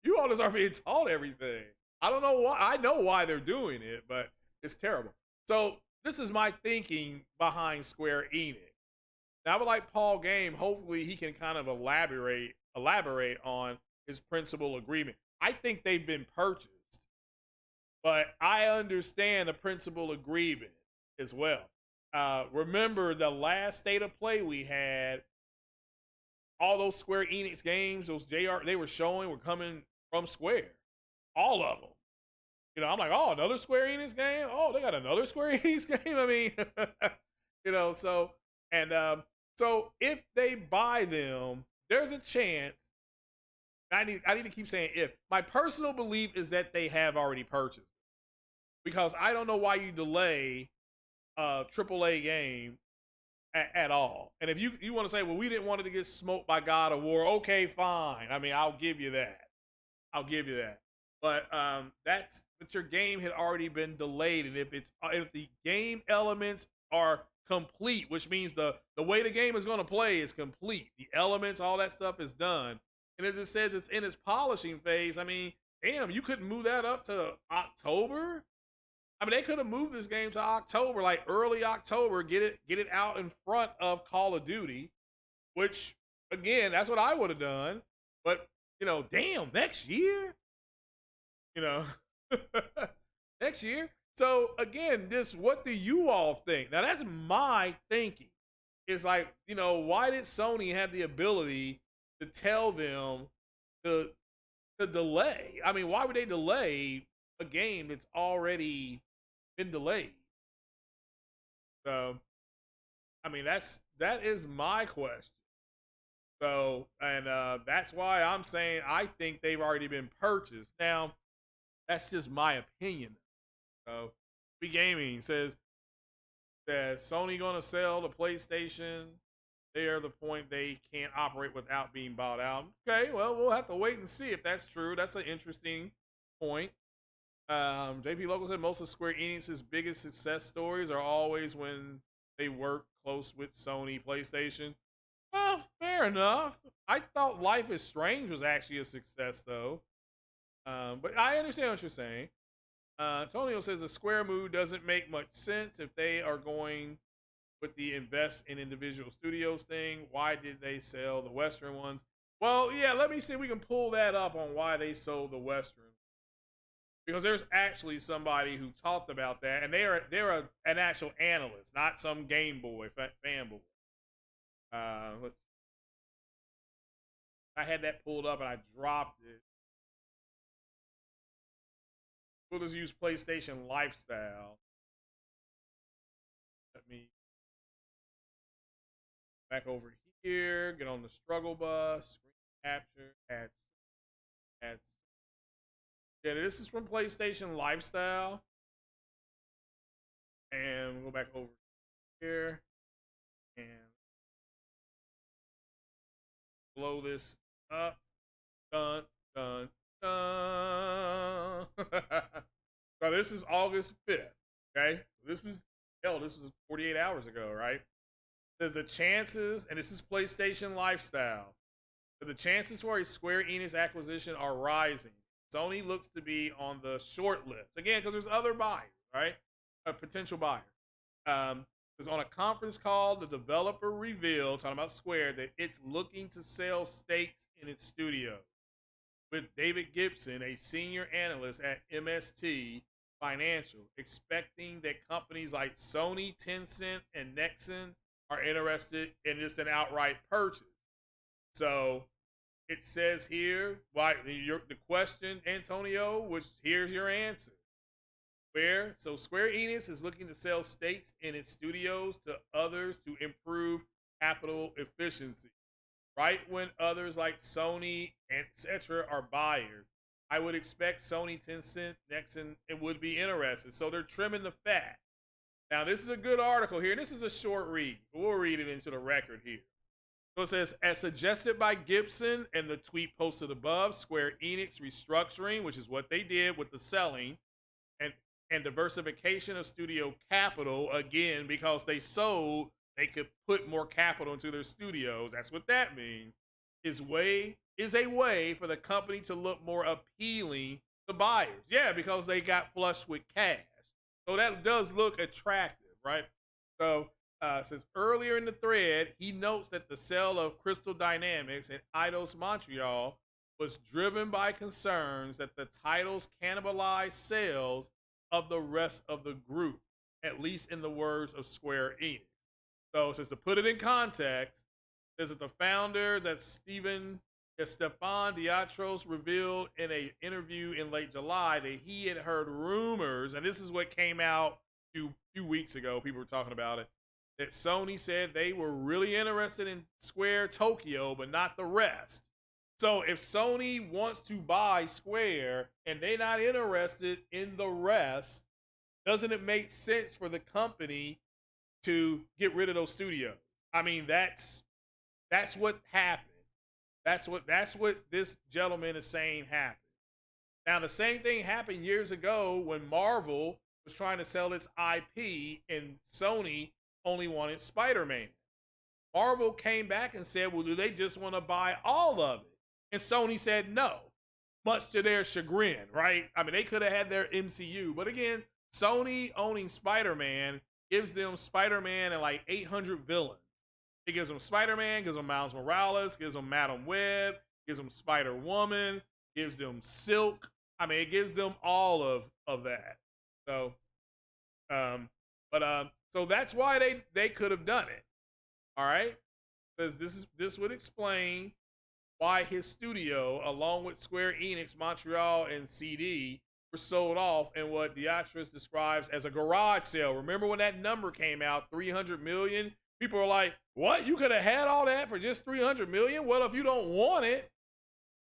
You all just aren't being taught everything. I don't know why. I know why they're doing it, but it's terrible. So this is my thinking behind Square Enix. Now, I would like Paul Game. Hopefully, he can kind of elaborate on his principal agreement. I think they've been purchased, but I understand the principal agreement as well. Remember the last state of play we had, all those Square Enix games, those they were showing were coming from Square. All of them. I'm like, oh, another Square Enix game? Oh, they got another Square Enix game? I mean, so if they buy them, there's a chance. I need to keep saying if. My personal belief is that they have already purchased. Because I don't know why you delay a AAA game at all. And if you want to say, well, we didn't want it to get smoked by God of War, okay, fine. I mean, I'll give you that. But your game had already been delayed, and if the game elements are complete, which means the way the game is going to play is complete, the elements, all that stuff is done, and as it says it's in its polishing phase. I mean, damn, you couldn't move that up to October. I mean, they could have moved this game to October, like early October, get it out in front of Call of Duty, which again, that's what I would have done. But damn, next year. Next year. So again, what do you all think? Now that's my thinking. It's like, why did Sony have the ability to tell them to delay? I mean, why would they delay a game that's already been delayed? So, I mean, that is my question. So, and that's why I'm saying I think they've already been purchased. Now, that's just my opinion. So, B Gaming says that Sony gonna sell the PlayStation. They are the point they can't operate without being bought out. Okay, well, we'll have to wait and see if that's true. That's an interesting point. JP Local said most of Square Enix's biggest success stories are always when they work close with Sony PlayStation. Well, fair enough. I thought Life is Strange was actually a success, though. But I understand what you're saying. Tonio says the Square move doesn't make much sense if they are going with the invest in individual studios thing. Why did they sell the Western ones? Well, yeah, let me see if we can pull that up on why they sold the Western. Because there's actually somebody who talked about that, and an actual analyst, not some Game Boy fanboy. Let's. I had that pulled up and I dropped it. We'll just use PlayStation Lifestyle. Let me back over here. Get on the struggle bus. Screen capture. Ads. Yeah, this is from PlayStation Lifestyle. And we'll go back over here and blow this up. Dun, dun, dun. So this is August 5th. Okay. This was 48 hours ago, right? There's the chances, and this is PlayStation Lifestyle. The chances for a Square Enix acquisition are rising. Sony looks to be on the short list. Again, because there's other buyers, right? Potential buyers. Because on a conference call, the developer revealed, talking about Square, that it's looking to sell stakes in its studio. With David Gibson, a senior analyst at MST Financial, expecting that companies like Sony, Tencent, and Nexon are interested in just an outright purchase. So it says here, why the question, Antonio, which here's your answer. Square Enix is looking to sell stakes in its studios to others to improve capital efficiency. Right when others like Sony, etc., are buyers, I would expect Sony, Tencent, Nexon, it would be interested. So they're trimming the fat. Now, this is a good article here. This is a short read. We'll read it into the record here. So it says, as suggested by Gibson and the tweet posted above, Square Enix restructuring, which is what they did with the selling, and diversification of studio capital, again, because they sold, they could put more capital into their studios. That's what that means. Is a way for the company to look more appealing to buyers. Yeah, because they got flushed with cash. So that does look attractive, right? So says earlier in the thread, he notes that the sale of Crystal Dynamics and Eidos Montreal was driven by concerns that the titles cannibalize sales of the rest of the group, at least in the words of Square Enix. So, to put it in context, is that the founder, that Stefan Diatros, revealed in an interview in late July that he had heard rumors, and this is what came out a few weeks ago, people were talking about it, that Sony said they were really interested in Square Tokyo, but not the rest. So if Sony wants to buy Square and they're not interested in the rest, doesn't it make sense for the company to get rid of those studios? I mean, that's what happened. That's what this gentleman is saying happened. Now, the same thing happened years ago when Marvel was trying to sell its IP and Sony only wanted Spider-Man. Marvel came back and said, well, do they just want to buy all of it? And Sony said no, much to their chagrin, right? I mean, they could have had their MCU. But again, Sony owning Spider-Man gives them Spider-Man and like 800 villains. It gives them Spider-Man, gives them Miles Morales, gives them Madam Web, gives them Spider-Woman, gives them Silk. I mean, it gives them all of that. So, so that's why they could have done it. All right, because this would explain why his studio, along with Square Enix, Montreal, and CD, were sold off in what Diatris describes as a garage sale. Remember when that number came out, 300 million? People are like, what? You could have had all that for just 300 million? Well, if you don't want it,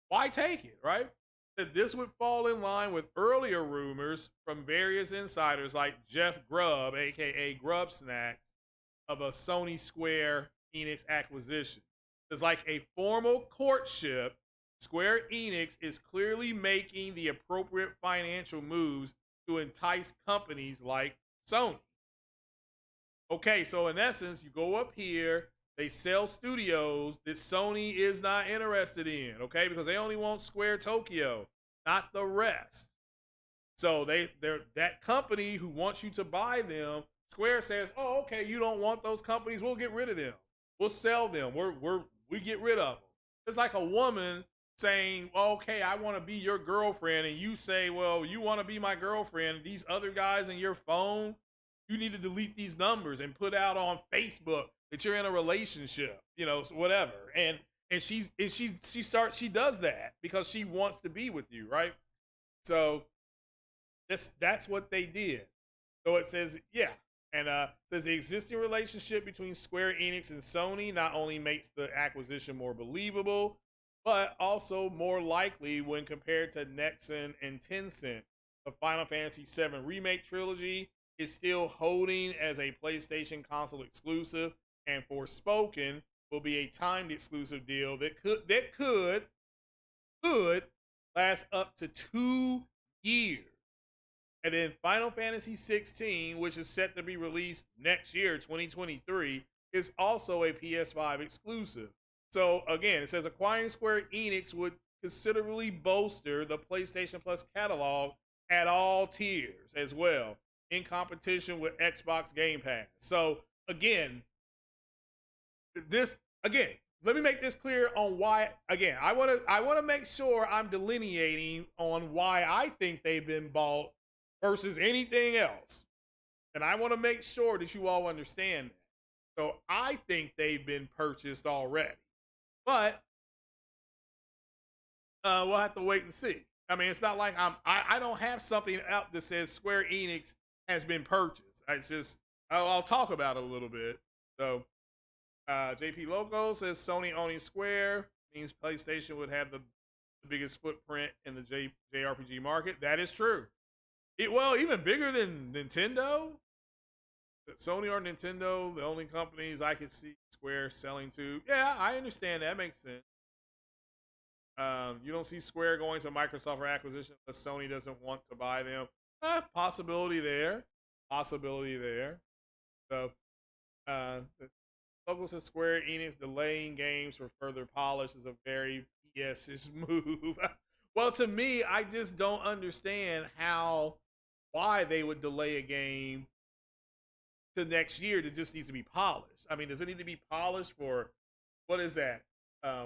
why take it, right? That this would fall in line with earlier rumors from various insiders like Jeff Grubb, aka Grub Snacks, of a Sony Square Enix acquisition. It's like a formal courtship. Square Enix is clearly making the appropriate financial moves to entice companies like Sony. Okay, so in essence, you go up here, they sell studios that Sony is not interested in, okay, because they only want Square Tokyo, not the rest. So they're that company who wants you to buy them. Square says, "Oh, okay, you don't want those companies? We'll get rid of them. We'll sell them. We get rid of them." It's like a woman saying, well, okay, I want to be your girlfriend. And you say, well, you want to be my girlfriend. These other guys in your phone, you need to delete these numbers and put out on Facebook that you're in a relationship, you know, whatever. And she does that because she wants to be with you, right? So that's what they did. So it says, yeah. And says the existing relationship between Square Enix and Sony not only makes the acquisition more believable, but also more likely when compared to Nexon and Tencent. The Final Fantasy VII Remake trilogy is still holding as a PlayStation console exclusive, and Forspoken will be a timed exclusive deal that could last up to 2 years. And then Final Fantasy 16, which is set to be released next year, 2023, is also a PS5 exclusive. So again, it says acquiring Square Enix would considerably bolster the PlayStation Plus catalog at all tiers as well, in competition with Xbox Gamepass. So again, let me make this clear on why. Again, I want to make sure I'm delineating on why I think they've been bought versus anything else. And I want to make sure that you all understand that. So I think they've been purchased already. But we'll have to wait and see. I mean, it's not like I don't have something out that says Square Enix has been purchased. It's just I'll talk about it a little bit. So JP Loco says Sony owning Square means PlayStation would have the biggest footprint in the JRPG market. That is true. Well, even bigger than Nintendo. Sony or Nintendo, the only companies I could see Square selling to. Yeah, I understand that makes sense. You don't see Square going to Microsoft for acquisition unless Sony doesn't want to buy them. Possibility there. Possibility there. So, Local says Square Enix delaying games for further polish is a very PS-ish move. Well, to me, I just don't understand why they would delay a game to next year that just needs to be polished. I mean, does it need to be polished for, what is that?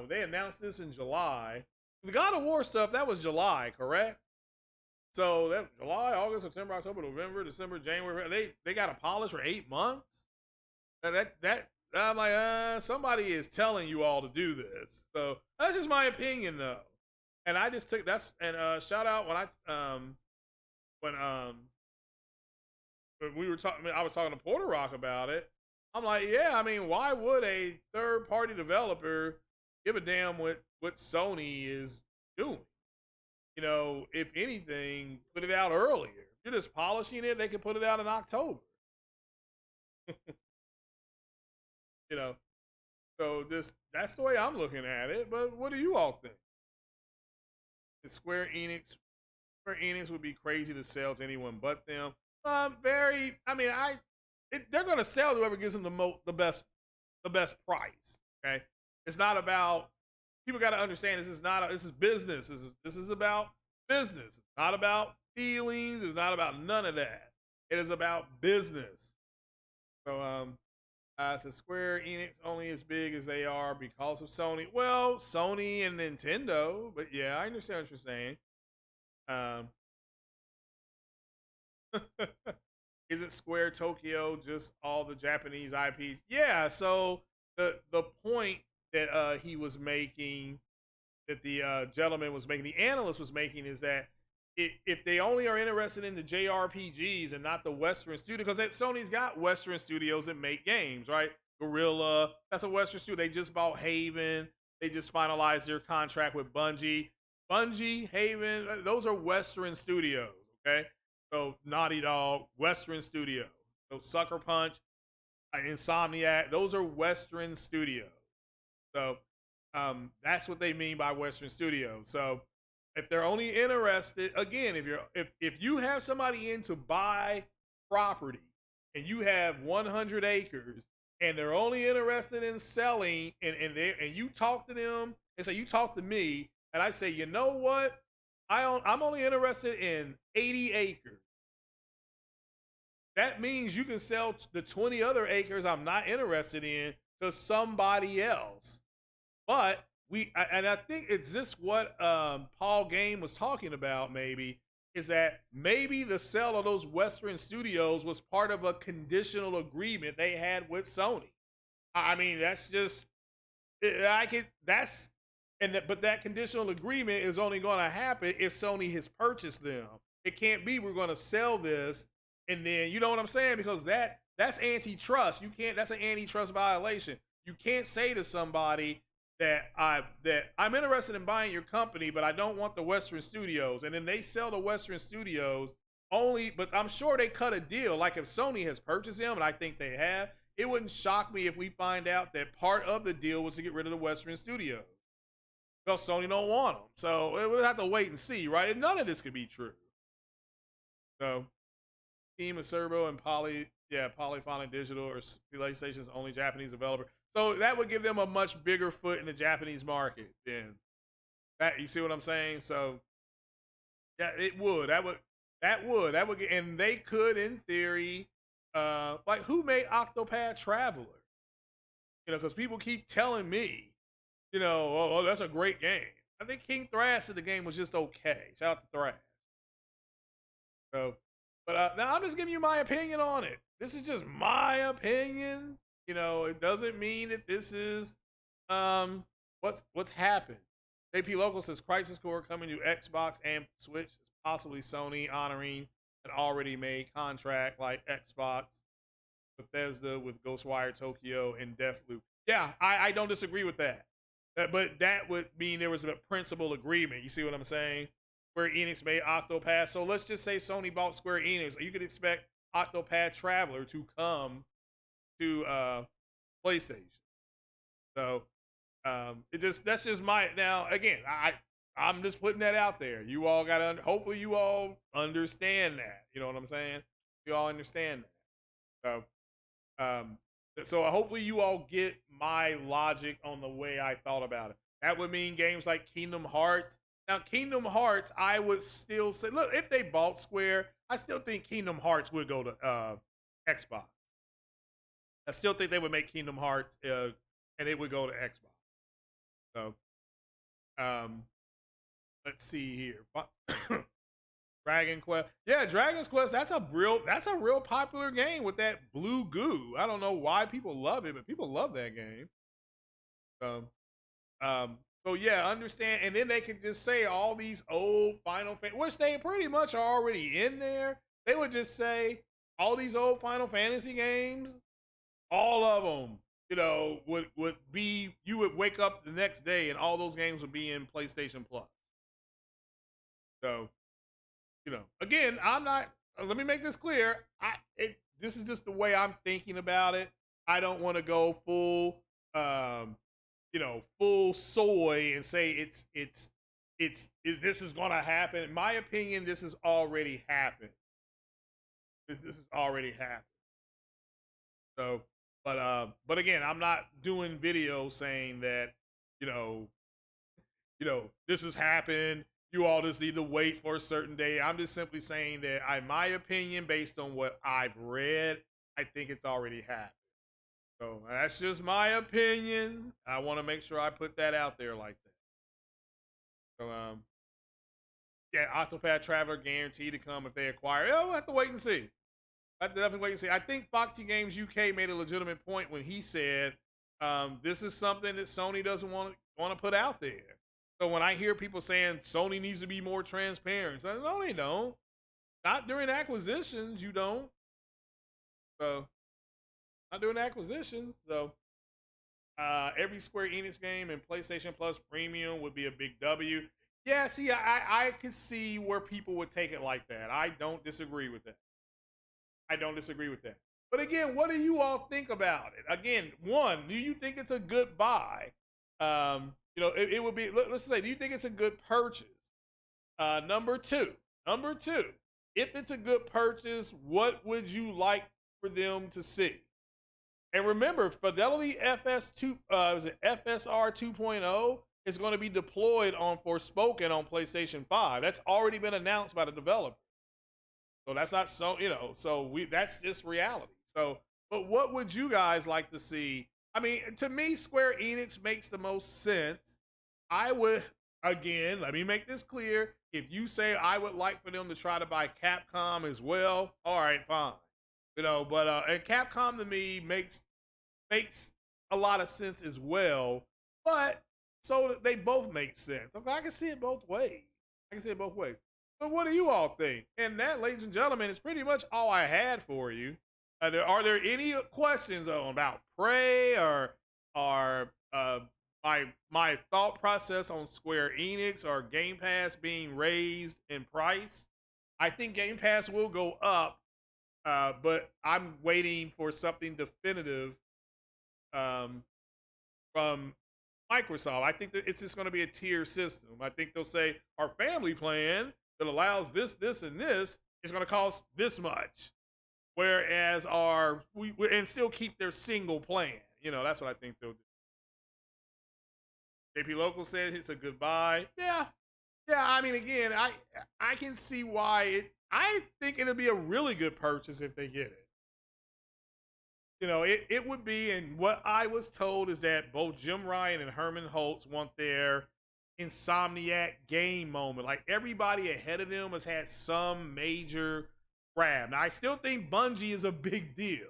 They announced this in July. The God of War stuff, that was July, correct? So that July, August, September, October, November, December, January, they got to polish for 8 months? That I'm like, somebody is telling you all to do this. So that's just my opinion, though. And I just took shout out when we were talking, I was talking to Porter Rock about it. I'm like, yeah, I mean, why would a third party developer give a damn what Sony is doing? You know, if anything, put it out earlier. If you're just polishing it, they can put it out in October. You know, so that's the way I'm looking at it. But what do you all think? Is Square Enix would be crazy to sell to anyone but them. Very. I mean, they're going to sell to whoever gives them the best price. Okay, it's not about. People got to understand this is business. This is about business. It's not about feelings. It's not about none of that. It is about business. So says Square Enix only as big as they are because of Sony. Well, Sony and Nintendo, but yeah, I understand what you're saying. Isn't Square Tokyo just all the Japanese IPs? Yeah, so the point that he was making, that the gentleman was making, the analyst was making, is that if they only are interested in the JRPGs and not the Western studio, because Sony's got Western studios that make games, right? Gorilla, that's a Western studio. They just bought Haven. They just finalized their contract with Bungie. Bungie, Haven, those are Western studios, okay? So Naughty Dog, Western studio. So Sucker Punch, Insomniac, those are Western studios. So that's what they mean by Western studios. So if they're only interested, again, if you have somebody in to buy property and you have 100 acres and they're only interested in selling, and you talk to them and say, you talk to me, and I say, you know what? I'm only interested in 80 acres. That means you can sell the 20 other acres I'm not interested in to somebody else. But and I think it's just what Paul Game was talking about. Maybe is that maybe the sale of those Western studios was part of a conditional agreement they had with Sony. I mean, that's just I can that's but that conditional agreement is only going to happen if Sony has purchased them. It can't be we're going to sell this and then you know what I'm saying, because that's antitrust. You can't. That's an antitrust violation. You can't say to somebody that I'm interested in buying your company, but I don't want the Western studios, and then they sell the Western studios only. But I'm sure they cut a deal. Like if Sony has purchased them, and I think they have, it wouldn't shock me if we find out that part of the deal was to get rid of the Western studios. Well, Sony don't want them, so we'll have to wait and see, right? And none of this could be true. So, Team Acerbo and Polyphonic Digital or PlayStation's only Japanese developer. So that would give them a much bigger foot in the Japanese market. Then that you see what I'm saying? So yeah, it would. That would, and they could, in theory, like who made Octopath Traveler? You know, because people keep telling me, you know, oh, that's a great game. I think King Thrash said the game was just okay. Shout out to Thrash. So, but now I'm just giving you my opinion on it. This is just my opinion. You know, it doesn't mean that this is what's happened. JP Local says Crisis Core coming to Xbox and Switch, possibly Sony honoring an already made contract like Xbox, Bethesda with Ghostwire Tokyo and Deathloop. Yeah, I don't disagree with that. But that would mean there was a principal agreement. You see what I'm saying? Square Enix made Octopath. So let's just say Sony bought Square Enix. You could expect Octopath Traveler to come to PlayStation. So that's just my, now again, I'm just putting that out there. You all got to, hopefully you all understand that. You know what I'm saying? You all understand that. So hopefully you all get my logic on the way I thought about it. That would mean games like Kingdom Hearts. Now, Kingdom Hearts, I would still say, look, if they bought Square, I still think Kingdom Hearts would go to Xbox. I still think they would make Kingdom Hearts and it would go to Xbox. So, let's see here. Dragon Quest. Yeah, Dragon's Quest, that's a real popular game with that blue goo. I don't know why people love it, but people love that game. So yeah, understand, and then they can just say all these old Final Fantasy, which they pretty much are already in there. They would just say all these old Final Fantasy games, all of them, you know, would be, you would wake up the next day and all those games would be in PlayStation Plus. So, you know, again, I'm not, let me make this clear. This is just the way I'm thinking about it. I don't want to go full, you know, full soy and say this is going to happen. In my opinion, this has already happened. This has already happened. So, but again, I'm not doing videos saying that, you know, this has happened. You all just need to wait for a certain day. I'm just simply saying that, in my opinion, based on what I've read, I think it's already happened. So that's just my opinion. I want to make sure I put that out there like that. So, yeah, Octopath Traveler guaranteed to come if they acquire. Oh, we'll have to wait and see. I have to definitely wait and see. I think Foxy Games UK made a legitimate point when he said this is something that Sony doesn't want to put out there. So when I hear people saying Sony needs to be more transparent, so no, they don't. Not during acquisitions, you don't. So not doing acquisitions. So every Square Enix game and PlayStation Plus Premium would be a big W. Yeah, see, I could see where people would take it like that. I don't disagree with that. I don't disagree with that. But again, what do you all think about it? Again, one, do you think it's a good buy? You know, it would be, let's say, do you think it's a good purchase? Number two, if it's a good purchase, what would you like for them to see? And remember, Fidelity FSR 2.0 is going to be deployed on Forspoken on PlayStation 5. That's already been announced by the developer. So that's not so, you know, that's just reality. So, but what would you guys like to see? I mean, to me, Square Enix makes the most sense. I would, again, let me make this clear. If you say I would like for them to try to buy Capcom as well, all right, fine. But and Capcom to me makes a lot of sense as well. But so they both make sense. Okay, I can see it both ways. I can see it both ways. But what do you all think? And that, ladies and gentlemen, is pretty much all I had for you. Are there any questions about Prey or my thought process on Square Enix or Game Pass being raised in price? I think Game Pass will go up, but I'm waiting for something definitive um, from Microsoft. I think that it's just going to be a tier system. I think they'll say our family plan that allows this, this, and this is going to cost this much, whereas we and still keep their single plan. That's what I think they'll do. JP Local says it's a goodbye. Yeah, yeah. I mean, again, I can see why I think it'll be a really good purchase if they get it. It would be, and what I was told is that both Jim Ryan and Herman Holtz want their Insomniac game moment. Like everybody ahead of them has had some major grab. Now, I still think Bungie is a big deal.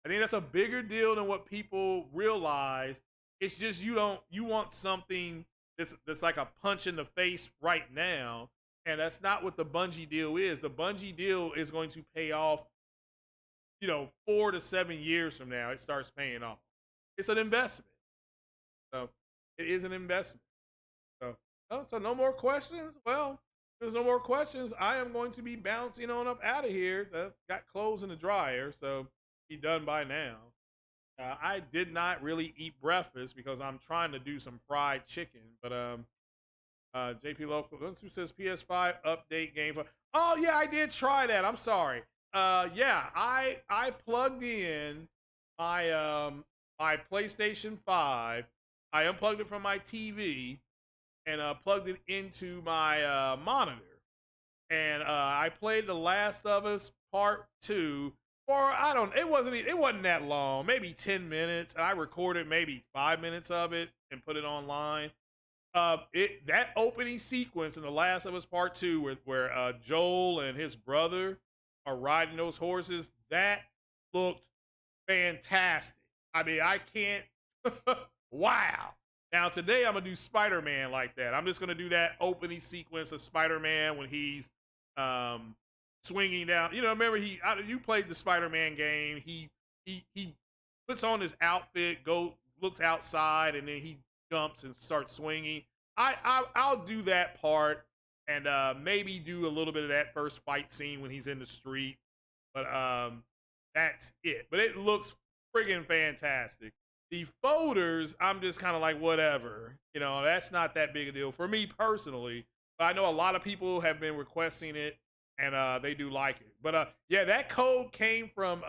I think that's a bigger deal than what people realize. It's just you want something that's like a punch in the face right now, and that's not what the Bungie deal is. The Bungie deal is going to pay off 4 to 7 years from now. It starts paying off. It's an investment. So it is an investment. So no more questions. Well, if there's no more questions, I am going to be bouncing on up out of here. Got clothes in the dryer, so be done by now. I did not really eat breakfast because I'm trying to do some fried chicken. But JP Local who says PS5 update game for. Oh yeah, I did try that. I'm sorry. Yeah, I plugged in my my PlayStation 5. I unplugged it from my TV and plugged it into my monitor. And I played The Last of Us Part 2 for it wasn't that long, maybe 10 minutes. And I recorded maybe 5 minutes of it and put it online. That opening sequence in The Last of Us Part 2 where Joel and his brother are riding those horses, that looked fantastic. I mean, I can't wow. Now today I'm gonna do Spider-Man like that. I'm just gonna do that opening sequence of Spider-Man when he's swinging down. Remember you played the Spider-Man game. He puts on his outfit, looks outside, and then he jumps and starts swinging. I'll do that part and maybe do a little bit of that first fight scene when he's in the street. But that's it. But it looks friggin' fantastic. The folders, I'm just kind of like, whatever. That's not that big a deal for me personally. But I know a lot of people have been requesting it, and they do like it. But yeah, that code came from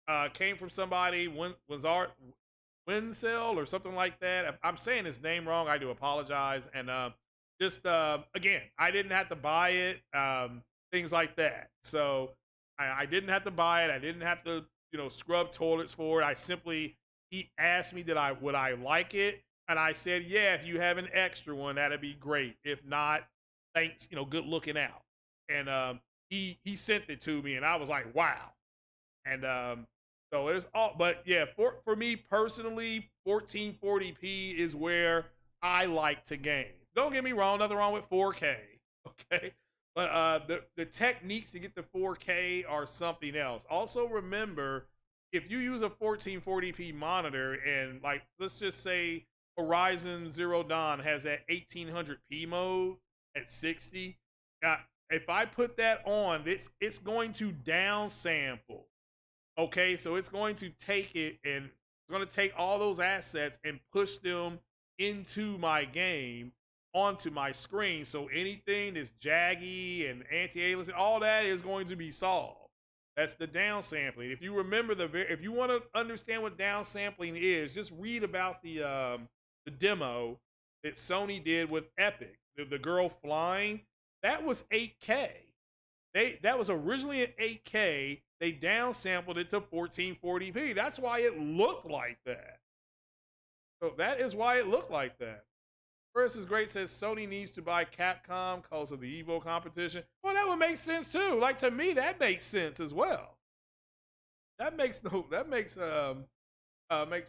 somebody, Winsell or something like that. If I'm saying his name wrong, I do apologize. And just again, I didn't have to buy it. Things like that. So I didn't have to buy it. I didn't have to scrub toilets for it. He asked me would I like it, and I said, yeah, if you have an extra one, that'd be great. If not, thanks, good looking out. And he sent it to me, and I was like, wow. And so it's all, but yeah, for me personally, 1440p is where I like to game. Don't get me wrong, nothing wrong with 4K, okay? But the techniques to get to 4K are something else. Also remember, if you use a 1440p monitor and let's just say Horizon Zero Dawn has that 1800p mode at 60, if I put that on, it's going to downsample. Okay, so it's going to take it and it's going to take all those assets and push them into my game, onto my screen. So anything that's jaggy and anti-aliasing, all that is going to be solved. That's the downsampling. If you remember if you want to understand what downsampling is, just read about the demo that Sony did with Epic. The girl flying, that was 8K. That was originally at 8K. They downsampled it to 1440p. That's why it looked like that. So that is why it looked like that. First is great says Sony needs to buy Capcom because of the Evo competition. Well, that would make sense too. Like to me, that makes sense as well. That makes makes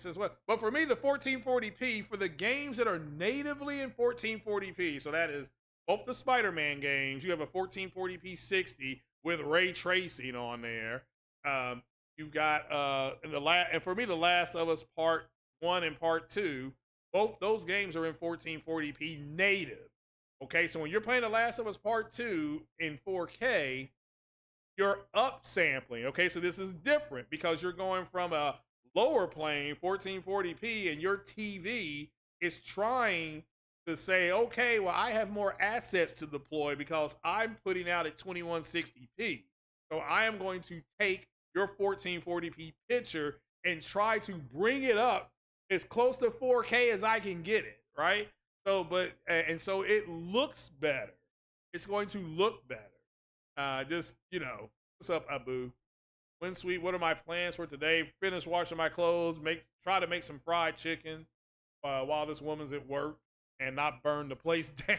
sense. Well, but for me, the 1440p for the games that are natively in 1440p, so that is both the Spider-Man games. You have a 1440p 60 with ray tracing on there. You've got and for me, The Last of Us Part 1 and Part 2, both those games are in 1440p native. Okay, so when you're playing The Last of Us Part 2 in 4K, you're upsampling. Okay, so this is different because you're going from a lower plane 1440p and your TV is trying to say, okay, well, I have more assets to deploy because I'm putting out at 2160p. So I am going to take your 1440p picture and try to bring it up as close to 4K as I can get it, right? So, and so it looks better. It's going to look better. Just, what's up, Abu? When sweet, what are my plans for today? Finish washing my clothes, try to make some fried chicken while this woman's at work and not burn the place down.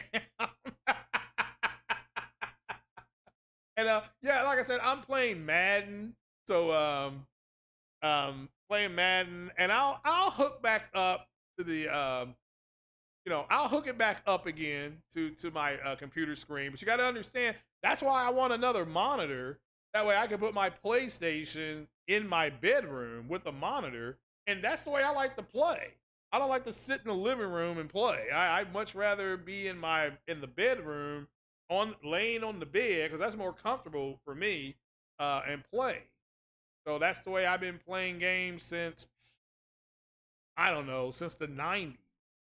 And yeah, like I said, I'm playing Madden. So playing Madden, and I'll hook back up to the I'll hook it back up again to my computer screen. But you got to understand, that's why I want another monitor. That way I can put my PlayStation in my bedroom with a monitor, and that's the way I like to play. I don't like to sit in the living room and play. I'd much rather be in the bedroom laying on the bed because that's more comfortable for me and play. So that's the way I've been playing games since, I don't know, since the 90s.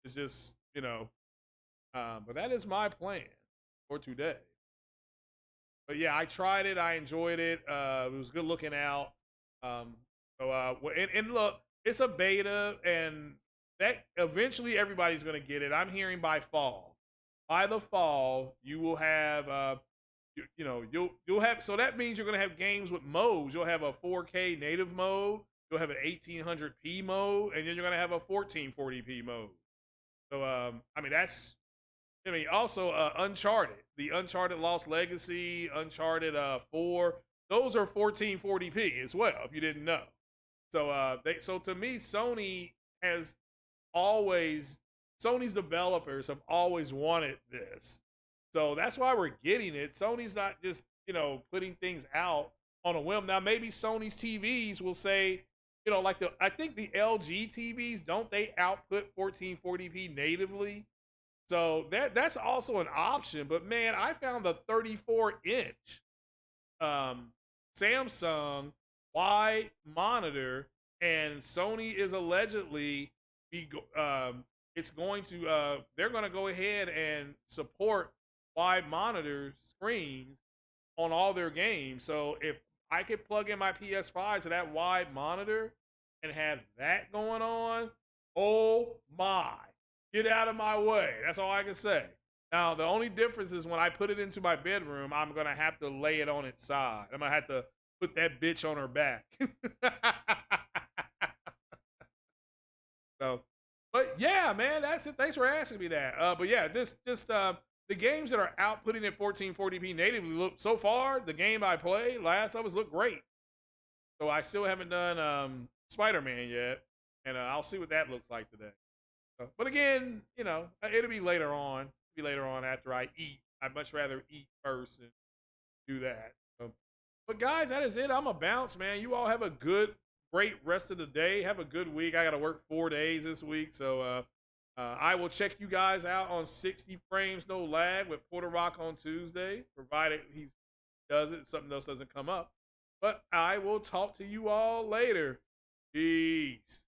It's just, but that is my plan for today. But yeah, I tried it. I enjoyed it. It was good looking out. And look, it's a beta, and that eventually everybody's going to get it. I'm hearing by fall. By the fall, you will have, you'll have. So that means you're going to have games with modes. You'll have a 4K native mode. You'll have an 1800p mode, and then you're going to have a 1440p mode. So, also Uncharted, the Uncharted Lost Legacy, Uncharted 4, those are 1440p as well, if you didn't know. So, so to me, Sony's developers have always wanted this. So that's why we're getting it. Sony's not just, putting things out on a whim. Now, maybe Sony's TVs will say, I think the LG TVs, don't they output 1440p natively? So that's also an option. But man, I found the 34-inch Samsung wide monitor, and Sony is allegedly they're going to go ahead and support wide monitor screens on all their games. So if I could plug in my PS5 to that wide monitor and have that going on, oh my, get out of my way. That's all I can say. Now, the only difference is when I put it into my bedroom, I'm going to have to lay it on its side. I'm going to have to put that bitch on her back. So, but yeah, man, that's it. Thanks for asking me that. But yeah, the games that are outputting at 1440p natively look, so far, the game I play, Last of Us, look great. So I still haven't done Spider-Man yet, and I'll see what that looks like today. So, but again, it'll be later on. It'll be later on after I eat. I'd much rather eat first and do that. So, but guys, that is it. I'm a bounce, man. You all have a great rest of the day. Have a good week. I got to work 4 days this week, so I will check you guys out on 60 frames no lag with Porter Rock on Tuesday, provided he does it, something else doesn't come up. But I will talk to you all later. Peace.